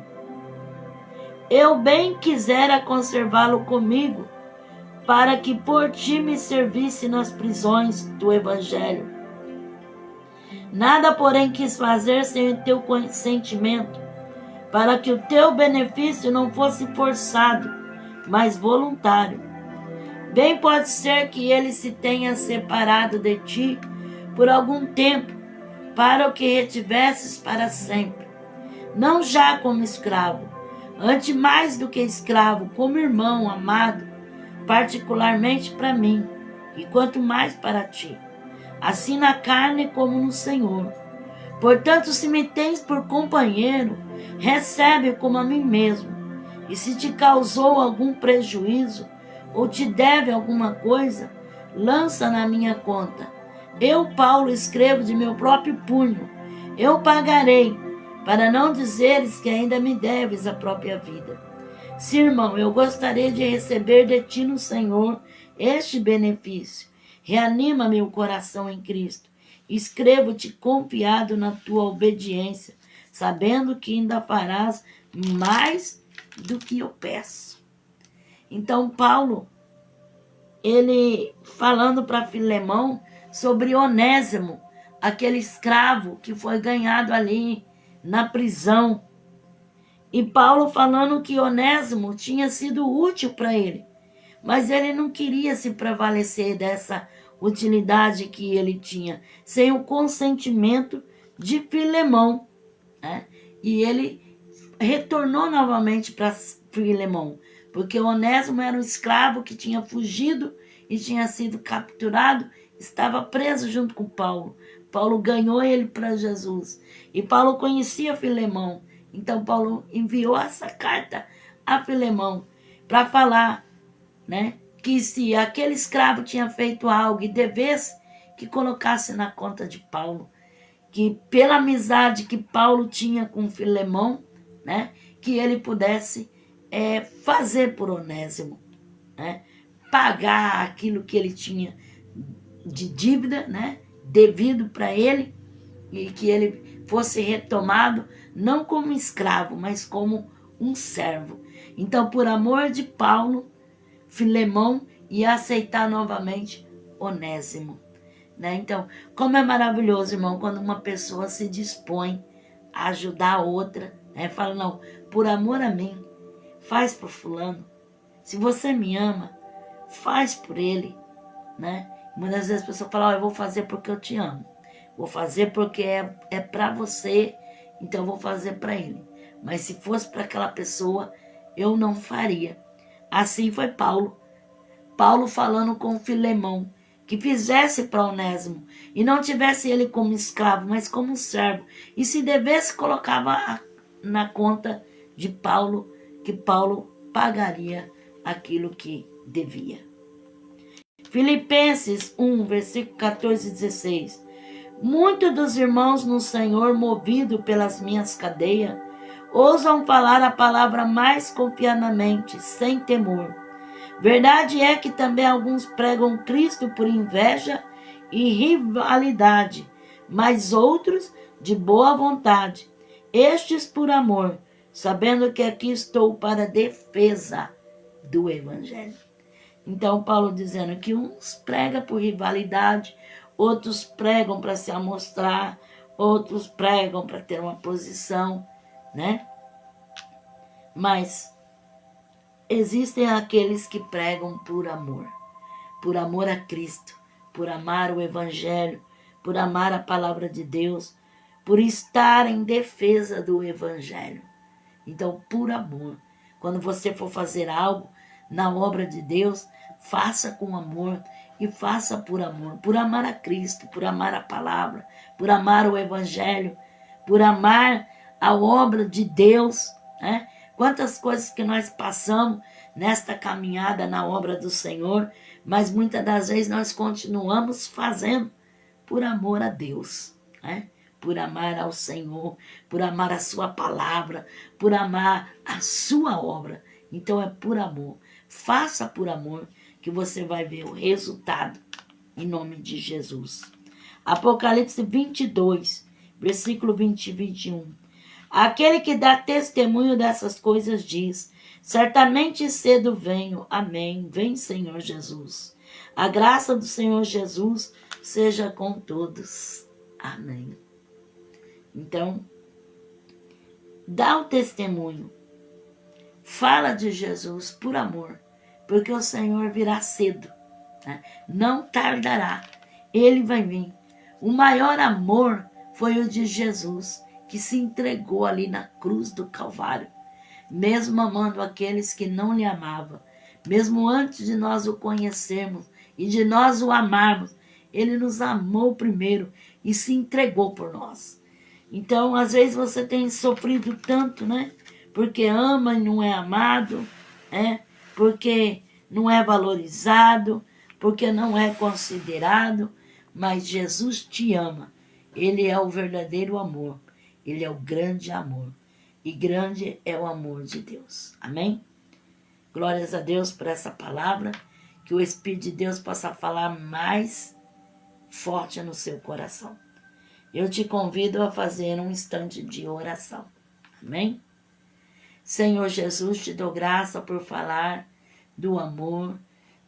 S1: Eu bem quisera conservá-lo comigo, para que por ti me servisse nas prisões do evangelho. Nada, porém, quis fazer sem o teu consentimento, para que o teu benefício não fosse forçado, mas voluntário. Bem pode ser que ele se tenha separado de ti por algum tempo, para o que retivesses para sempre. Não já como escravo, antes mais do que escravo, como irmão amado, particularmente para mim, e quanto mais para ti, assim na carne como no Senhor. Portanto, se me tens por companheiro, recebe como a mim mesmo. E se te causou algum prejuízo, ou te deve alguma coisa, lança na minha conta. Eu, Paulo, escrevo de meu próprio punho. Eu pagarei, para não dizeres que ainda me deves a própria vida. Sim, irmão, eu gostaria de receber de ti no Senhor este benefício. Reanima meu coração em Cristo. Escrevo-te confiado na tua obediência, sabendo que ainda farás mais do que eu peço. Então, Paulo, ele falando para Filemão sobre Onésimo, aquele escravo que foi ganhado ali na prisão. E Paulo falando que Onésimo tinha sido útil para ele, mas ele não queria se prevalecer dessa utilidade que ele tinha, sem o consentimento de Filemão, né? E ele retornou novamente para Filemão, porque Onésimo era um escravo que tinha fugido e tinha sido capturado, estava preso junto com Paulo. Paulo ganhou ele para Jesus. E Paulo conhecia Filemão. Então Paulo enviou essa carta a Filemão para falar, né, que se aquele escravo tinha feito algo e devesse, que colocasse na conta de Paulo, que pela amizade que Paulo tinha com Filemão, né, que ele pudesse fazer por Onésimo, né, pagar aquilo que ele tinha de dívida, né, devido para ele, e que ele fosse retomado não como escravo, mas como um servo. Então, por amor de Paulo, Filemão ia aceitar novamente Onésimo, né? Então, como é maravilhoso, irmão, quando uma pessoa se dispõe a ajudar a outra, né? Fala, não, por amor a mim, faz por fulano. Se você me ama, faz por ele, né? Muitas vezes a pessoa fala, eu vou fazer porque eu te amo. Vou fazer porque é para você, então eu vou fazer para ele. Mas se fosse para aquela pessoa, eu não faria. Assim foi Paulo. Paulo falando com Filemão, que fizesse para Onésimo, e não tivesse ele como escravo, mas como servo. E se devesse, colocava na conta de Paulo, que Paulo pagaria aquilo que devia. Filipenses 1, versículo 14 e 16. Muitos dos irmãos no Senhor, movido pelas minhas cadeias, ousam falar a palavra mais confiadamente, sem temor. Verdade é que também alguns pregam Cristo por inveja e rivalidade, mas outros de boa vontade, estes por amor, sabendo que aqui estou para defesa do Evangelho. Então, Paulo dizendo que uns pregam por rivalidade, outros pregam para se amostrar, outros pregam para ter uma posição, né? Mas existem aqueles que pregam por amor a Cristo, por amar o Evangelho, por amar a palavra de Deus, por estar em defesa do Evangelho. Então, por amor. Quando você for fazer algo na obra de Deus, faça com amor e faça por amar a Cristo, por amar a palavra, por amar o Evangelho, por amar a obra de Deus, né? Quantas coisas que nós passamos nesta caminhada na obra do Senhor, mas muitas das vezes nós continuamos fazendo por amor a Deus, né? Por amar ao Senhor, por amar a sua palavra, por amar a sua obra. Então é por amor. Faça por amor que você vai ver o resultado em nome de Jesus. Apocalipse 22, versículo 20 e 21. Aquele que dá testemunho dessas coisas diz: certamente cedo venho. Amém. Vem, Senhor Jesus. A graça do Senhor Jesus seja com todos. Amém. Então, dá o testemunho. Fala de Jesus por amor, porque o Senhor virá cedo, né? Não tardará. Ele vai vir. O maior amor foi o de Jesus, que se entregou ali na cruz do Calvário, mesmo amando aqueles que não lhe amavam, mesmo antes de nós o conhecermos e de nós o amarmos, ele nos amou primeiro e se entregou por nós. Então, às vezes você tem sofrido tanto, né? Porque ama e não é amado, né? Porque não é valorizado, porque não é considerado, mas Jesus te ama. Ele é o verdadeiro amor. Ele é o grande amor. E grande é o amor de Deus. Amém? Glórias a Deus por essa palavra. Que o Espírito de Deus possa falar mais forte no seu coração. Eu te convido a fazer um instante de oração. Amém? Senhor Jesus, te dou graça por falar do amor,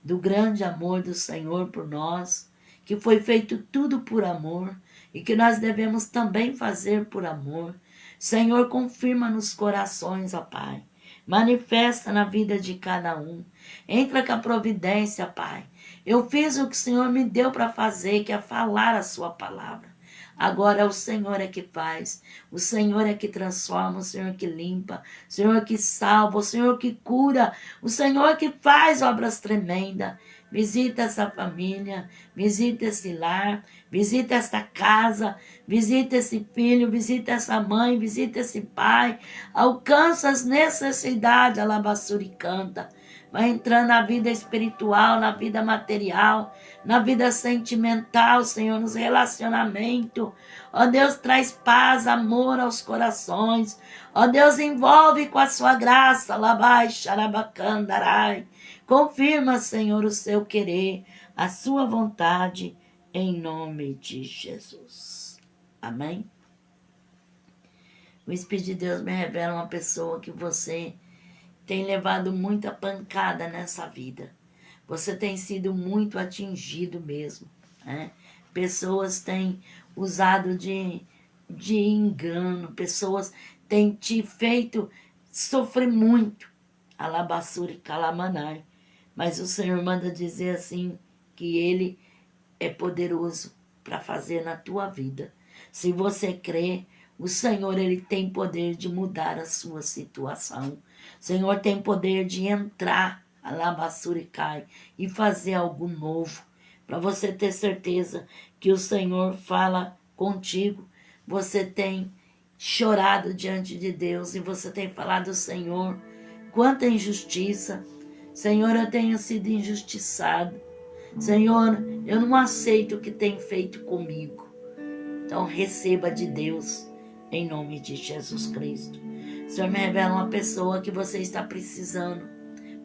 S1: do grande amor do Senhor por nós, que foi feito tudo por amor e que nós devemos também fazer por amor. Senhor, confirma nos corações, ó Pai. Manifesta na vida de cada um. Entra com a providência, Pai. Eu fiz o que o Senhor me deu para fazer, que é falar a sua palavra. Agora o Senhor é que faz, o Senhor é que transforma, o Senhor que limpa, o Senhor que salva, o Senhor que cura, o Senhor que faz obras tremendas. Visita essa família, visita esse lar, visita esta casa, visita esse filho, visita essa mãe, visita esse pai. Alcança as necessidades, alabaçuri canta. Vai entrando na vida espiritual, na vida material, na vida sentimental, Senhor, nos relacionamentos. Ó Deus, traz paz, amor aos corações. Ó Deus, envolve com a sua graça. Labai, xarabacandarai. Confirma, Senhor, o seu querer, a sua vontade, em nome de Jesus. Amém? O Espírito de Deus me revela uma pessoa que você tem levado muita pancada nessa vida. Você tem sido muito atingido mesmo, né? Pessoas têm usado de engano, pessoas têm te feito sofrer muito. Alabaçuri calamanai. Mas o Senhor manda dizer assim, que Ele é poderoso para fazer na tua vida. Se você crê, o Senhor, Ele tem poder de mudar a sua situação. O Senhor tem poder de entrar, alabaçuricai, e fazer algo novo. Para você ter certeza que o Senhor fala contigo. Você tem chorado diante de Deus e você tem falado, Senhor, quanta injustiça. Senhor, eu tenho sido injustiçado. Senhor, eu não aceito o que tem feito comigo. Então receba de Deus, em nome de Jesus Cristo. O Senhor me revela uma pessoa que você está precisando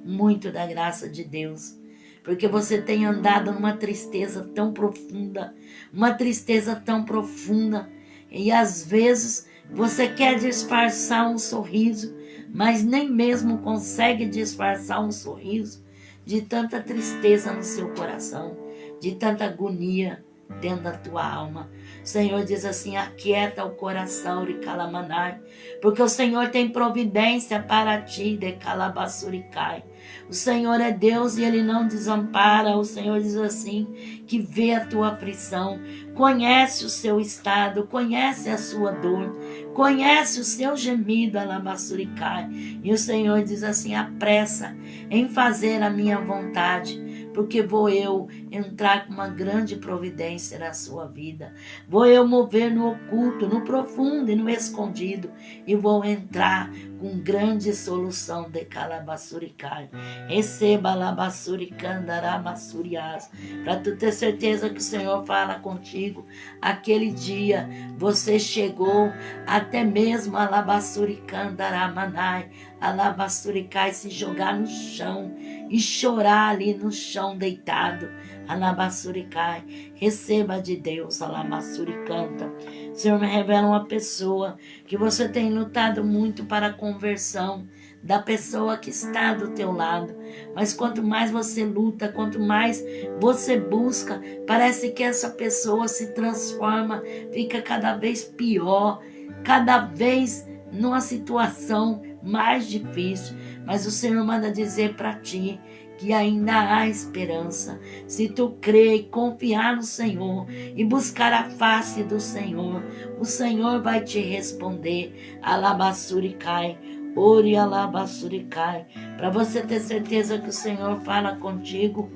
S1: muito da graça de Deus. Porque você tem andado numa tristeza tão profunda, uma tristeza tão profunda. E às vezes você quer disfarçar um sorriso, mas nem mesmo consegue disfarçar um sorriso de tanta tristeza no seu coração, de tanta agonia dentro da tua alma. O Senhor diz assim: aquieta o coração de Calamanai, porque o Senhor tem providência para ti, de Calabassuricai. O Senhor é Deus e Ele não desampara. O Senhor diz assim, que vê a tua aflição, conhece o seu estado, conhece a sua dor, conhece o seu gemido, Alabassuricai. E o Senhor diz assim: apressa em fazer a minha vontade, porque vou eu entrar com uma grande providência na sua vida. Vou eu mover no oculto, no profundo e no escondido, e vou entrar com grande solução de Calabassuricai. Receba Alabassuricandarabassurias, para tu ter certeza que o Senhor fala contigo. Aquele dia você chegou até mesmo Alabassuricandaramanai, Alabassuricai, se jogar no chão e chorar ali no chão deitado. Alabassuricai, receba de Deus, Alabassuricanta. O Senhor me revela uma pessoa que você tem lutado muito para a conversão da pessoa que está do teu lado. Mas quanto mais você luta, quanto mais você busca, parece que essa pessoa se transforma, fica cada vez pior, cada vez numa situação mais difícil. Mas o Senhor manda dizer para ti que ainda há esperança. Se tu crer e confiar no Senhor e buscar a face do Senhor, o Senhor vai te responder. Alabassuricai, ore alabassuricai, para você ter certeza que o Senhor fala contigo.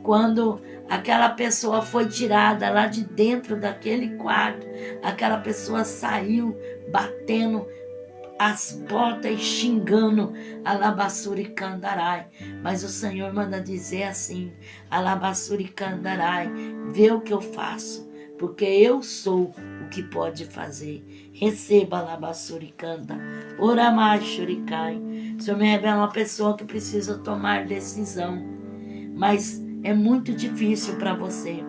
S1: Quando aquela pessoa foi tirada lá de dentro daquele quarto, aquela pessoa saiu batendo as portas e xingando Alabasuricandarai. Mas o Senhor manda dizer assim: Alabasuricandarai, vê o que eu faço, porque eu sou o que pode fazer. Receba Alabassuricanda, Oramachurikai. O Senhor me revela uma pessoa que precisa tomar decisão, mas é muito difícil para você.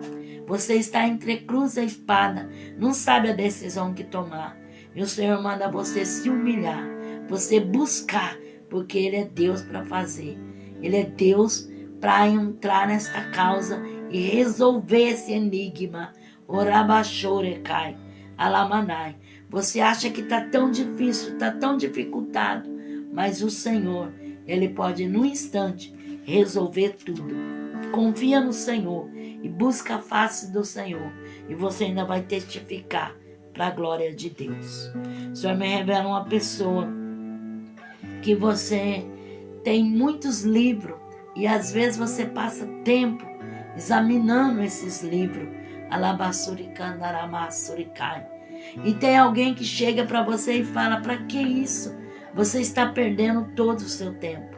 S1: Você está entre cruz e espada, não sabe a decisão que tomar. E o Senhor manda você se humilhar, você buscar, porque Ele é Deus para fazer. Ele é Deus para entrar nesta causa e resolver esse enigma. Orabachorecai, alamanai. Você acha que está tão difícil, está tão dificultado, mas o Senhor, Ele pode num instante resolver tudo. Confia no Senhor e busca a face do Senhor, e você ainda vai testificar para a glória de Deus. O Senhor me revela uma pessoa que você tem muitos livros e às vezes você passa tempo examinando esses livros. Alabassuricandaramassuricai. E tem alguém que chega para você e fala: para que isso? Você está perdendo todo o seu tempo.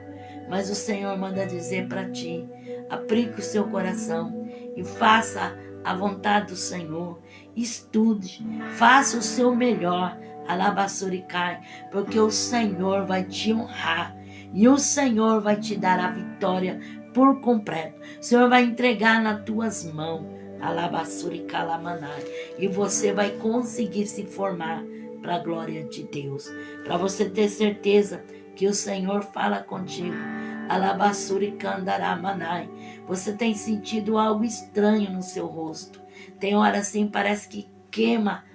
S1: Mas o Senhor manda dizer para ti: aplique o seu coração e faça a vontade do Senhor. Estude, faça o seu melhor, Alabassuricai, porque o Senhor vai te honrar e o Senhor vai te dar a vitória por completo. O Senhor vai entregar nas tuas mãos, Alabassuricalamandai, e você vai conseguir se formar para a glória de Deus. Para você ter certeza que o Senhor fala contigo, Alabassuricandaramandai. Você tem sentido algo estranho no seu rosto. Tem hora assim, parece que queima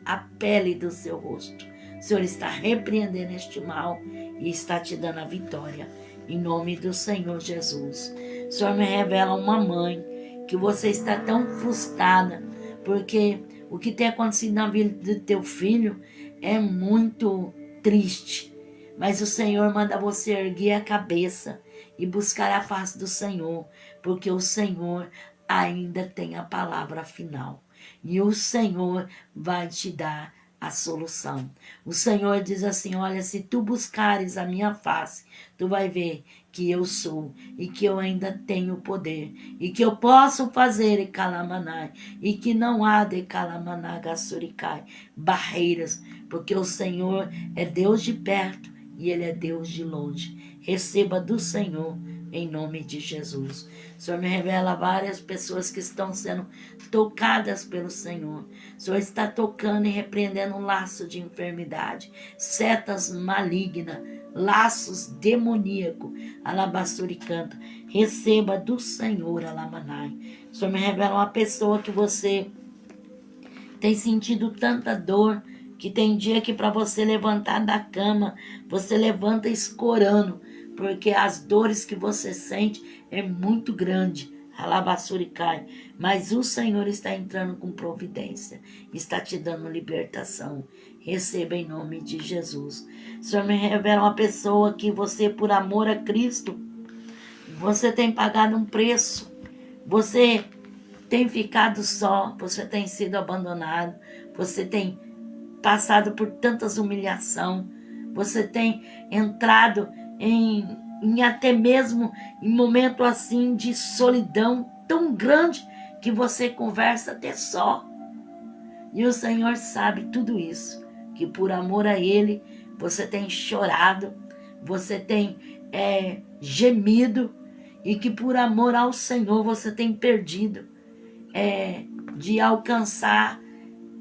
S1: a pele do seu rosto. O Senhor está repreendendo este mal e está te dando a vitória. Em nome do Senhor Jesus. O Senhor me revela uma mãe que você está tão frustrada, porque o que tem acontecido na vida do teu filho é muito triste. Mas o Senhor manda você erguer a cabeça e buscar a face do Senhor, porque o Senhor ainda tem a palavra final. E o Senhor vai te dar a solução. O Senhor diz assim, olha, se tu buscares a minha face, tu vai ver que eu sou e que eu ainda tenho poder e que eu posso fazer e calamanai e que não há de calamanagasuricai barreiras, porque o Senhor é Deus de perto e Ele é Deus de longe. Receba do Senhor em nome de Jesus. O Senhor me revela várias pessoas que estão sendo tocadas pelo Senhor. O Senhor está tocando e repreendendo um laço de enfermidade, setas malignas, laços demoníacos. Alabassuri canta. Receba do Senhor, alamanai. O Senhor me revela uma pessoa que você tem sentido tanta dor, que tem dia que para você levantar da cama, você levanta escorando, porque as dores que você sente é muito grande. Alabassuricai. Mas o Senhor está entrando com providência, está te dando libertação. Receba em nome de Jesus. O Senhor me revela uma pessoa que você, por amor a Cristo, você tem pagado um preço. Você tem ficado só, você tem sido abandonado, você tem passado por tantas humilhações, você tem entrado em até mesmo em momento assim de solidão tão grande que você conversa até só. E o Senhor sabe tudo isso, que por amor a Ele você tem chorado, você tem gemido, e que por amor ao Senhor você tem perdido de alcançar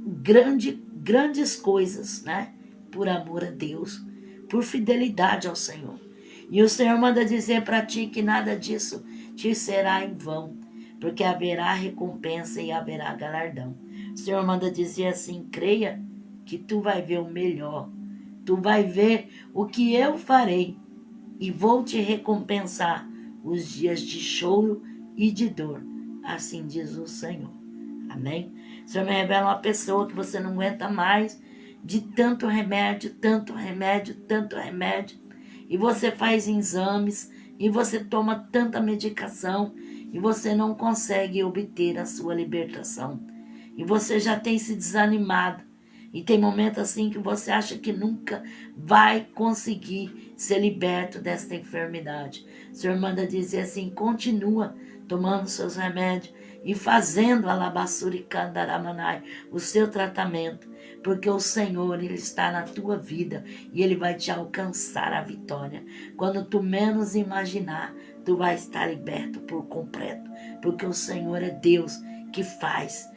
S1: grandes coisas, né? Por amor a Deus, por fidelidade ao Senhor. E o Senhor manda dizer para ti que nada disso te será em vão, porque haverá recompensa e haverá galardão. O Senhor manda dizer assim, creia que tu vai ver o melhor, tu vai ver o que eu farei e vou te recompensar os dias de choro e de dor. Assim diz o Senhor. Amém? O Senhor me revela uma pessoa que você não aguenta mais de tanto remédio, tanto remédio, tanto remédio. E você faz exames, e você toma tanta medicação, e você não consegue obter a sua libertação. E você já tem se desanimado. E tem momentos assim que você acha que nunca vai conseguir ser liberto desta enfermidade. O Senhor manda dizer assim, continua tomando seus remédios e fazendo alabassuricandaраmanai, o seu tratamento, porque o Senhor, Ele está na tua vida e Ele vai te alcançar a vitória. Quando tu menos imaginar, tu vai estar liberto por completo, porque o Senhor é Deus que faz.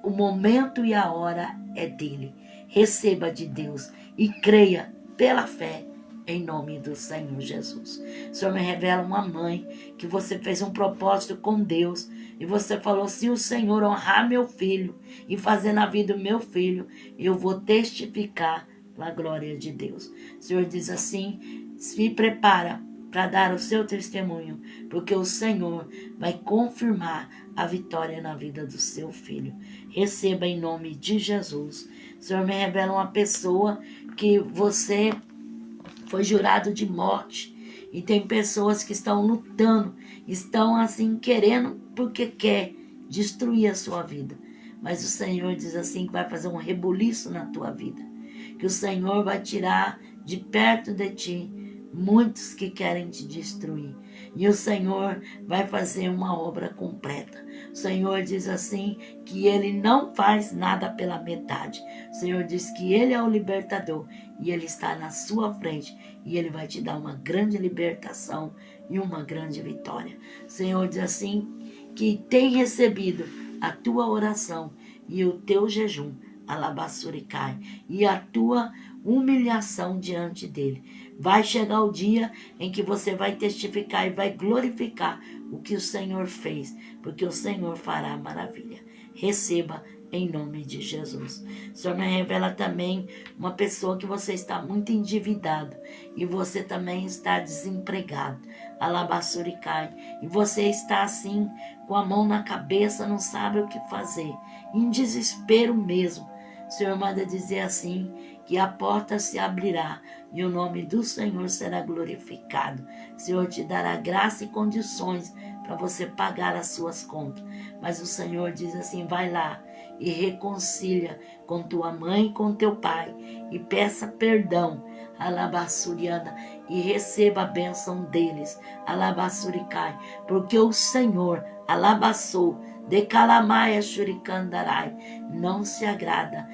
S1: O momento e a hora é dele. Receba de Deus e creia pela fé em nome do Senhor Jesus. O Senhor me revela uma mãe que você fez um propósito com Deus e você falou, se o Senhor honrar meu filho e fazer na vida o meu filho, eu vou testificar a glória de Deus. O Senhor diz assim, se prepara para dar o seu testemunho, porque o Senhor vai confirmar a vitória na vida do seu filho. Receba em nome de Jesus. O Senhor me revela uma pessoa que você foi jurado de morte. E tem pessoas que estão lutando, estão assim querendo porque quer destruir a sua vida. Mas o Senhor diz assim que vai fazer um rebuliço na tua vida. Que o Senhor vai tirar de perto de ti muitos que querem te destruir. E o Senhor vai fazer uma obra completa. O Senhor diz assim que Ele não faz nada pela metade. O Senhor diz que Ele é o libertador e Ele está na sua frente e Ele vai te dar uma grande libertação e uma grande vitória. O Senhor diz assim que tem recebido a tua oração e o teu jejum, alabassuricai, e a tua humilhação diante dele. Vai chegar o dia em que você vai testificar e vai glorificar o que o Senhor fez, porque o Senhor fará maravilha. Receba em nome de Jesus. O Senhor me revela também uma pessoa que você está muito endividado e você também está desempregado. Alabassuricai. E você está assim, com a mão na cabeça, não sabe o que fazer, em desespero mesmo. O Senhor manda dizer assim, que a porta se abrirá e o nome do Senhor será glorificado. O Senhor te dará graça e condições para você pagar as suas contas. Mas o Senhor diz assim, vai lá e reconcilia com tua mãe e com teu pai e peça perdão, alabassuriana, e receba a bênção deles, alabassuricai, porque o Senhor, alabassou, decalamaia shurikandarai, não se agrada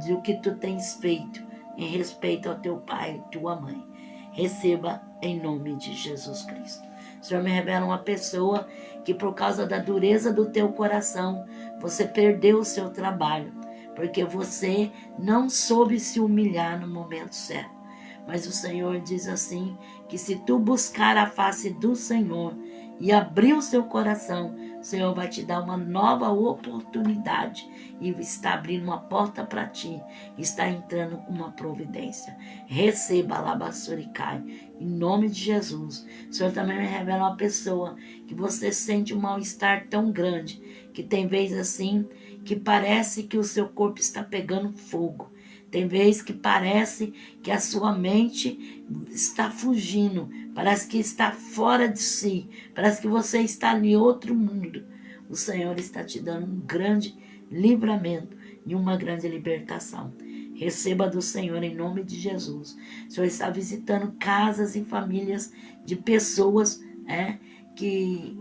S1: do que tu tens feito em respeito ao teu pai e tua mãe. Receba em nome de Jesus Cristo. O Senhor me revela uma pessoa que por causa da dureza do teu coração, você perdeu o seu trabalho, porque você não soube se humilhar no momento certo. Mas o Senhor diz assim, que se tu buscar a face do Senhor e abrir o seu coração, o Senhor vai te dar uma nova oportunidade e está abrindo uma porta para ti, está entrando com uma providência. Receba, alabassuricai, em nome de Jesus. O Senhor também me revela uma pessoa que você sente um mal-estar tão grande, que tem vezes assim, que parece que o seu corpo está pegando fogo. Tem vezes que parece que a sua mente está fugindo, parece que está fora de si, parece que você está em outro mundo. O Senhor está te dando um grande livramento e uma grande libertação. Receba do Senhor em nome de Jesus. O Senhor está visitando casas e famílias de pessoas que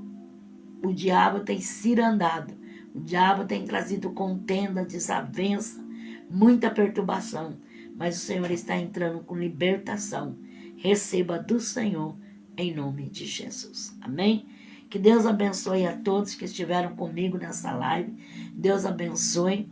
S1: o diabo tem cirandado. O diabo tem trazido contenda, desavença, muita perturbação, mas o Senhor está entrando com libertação. Receba do Senhor em nome de Jesus. Amém? Que Deus abençoe a todos que estiveram comigo nessa live. Deus abençoe.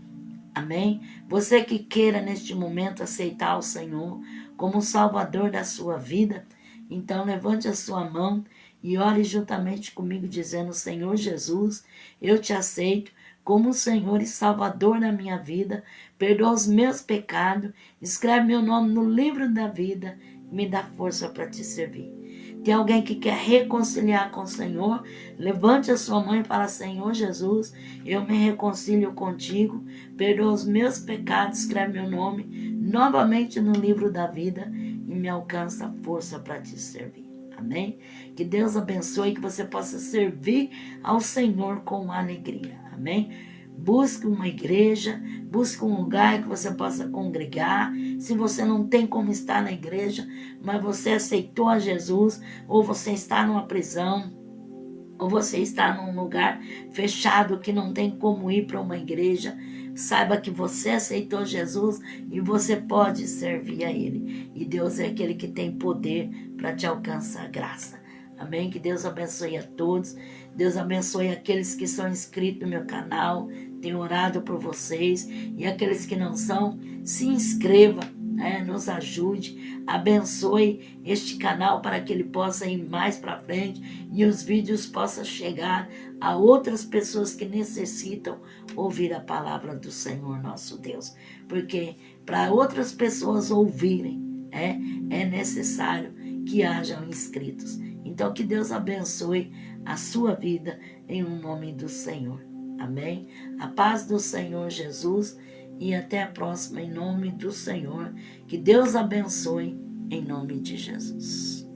S1: Amém? Você que queira neste momento aceitar o Senhor como o Salvador da sua vida, então levante a sua mão e ore juntamente comigo dizendo, Senhor Jesus, eu te aceito como o Senhor e Salvador da minha vida, perdoa os meus pecados, escreve meu nome no livro da vida e me dá força para te servir. Tem alguém que quer reconciliar com o Senhor? Levante a sua mão e fala, Senhor Jesus, eu me reconcilio contigo, perdoa os meus pecados, escreve meu nome novamente no livro da vida e me alcança força para te servir. Amém? Que Deus abençoe e que você possa servir ao Senhor com alegria. Amém? Busque uma igreja, busque um lugar que você possa congregar. Se você não tem como estar na igreja, mas você aceitou a Jesus, ou você está numa prisão, ou você está num lugar fechado que não tem como ir para uma igreja, saiba que você aceitou Jesus e você pode servir a Ele. E Deus é aquele que tem poder para te alcançar graça. Amém? Que Deus abençoe a todos. Deus abençoe aqueles que são inscritos no meu canal. Tenho orado por vocês. E aqueles que não são, se inscreva, nos ajude. Abençoe este canal para que ele possa ir mais para frente e os vídeos possam chegar a outras pessoas que necessitam ouvir a palavra do Senhor nosso Deus. Porque para outras pessoas ouvirem, é necessário que hajam inscritos. Então que Deus abençoe a sua vida em nome do Senhor. Amém? A paz do Senhor Jesus e até a próxima em nome do Senhor. Que Deus abençoe em nome de Jesus.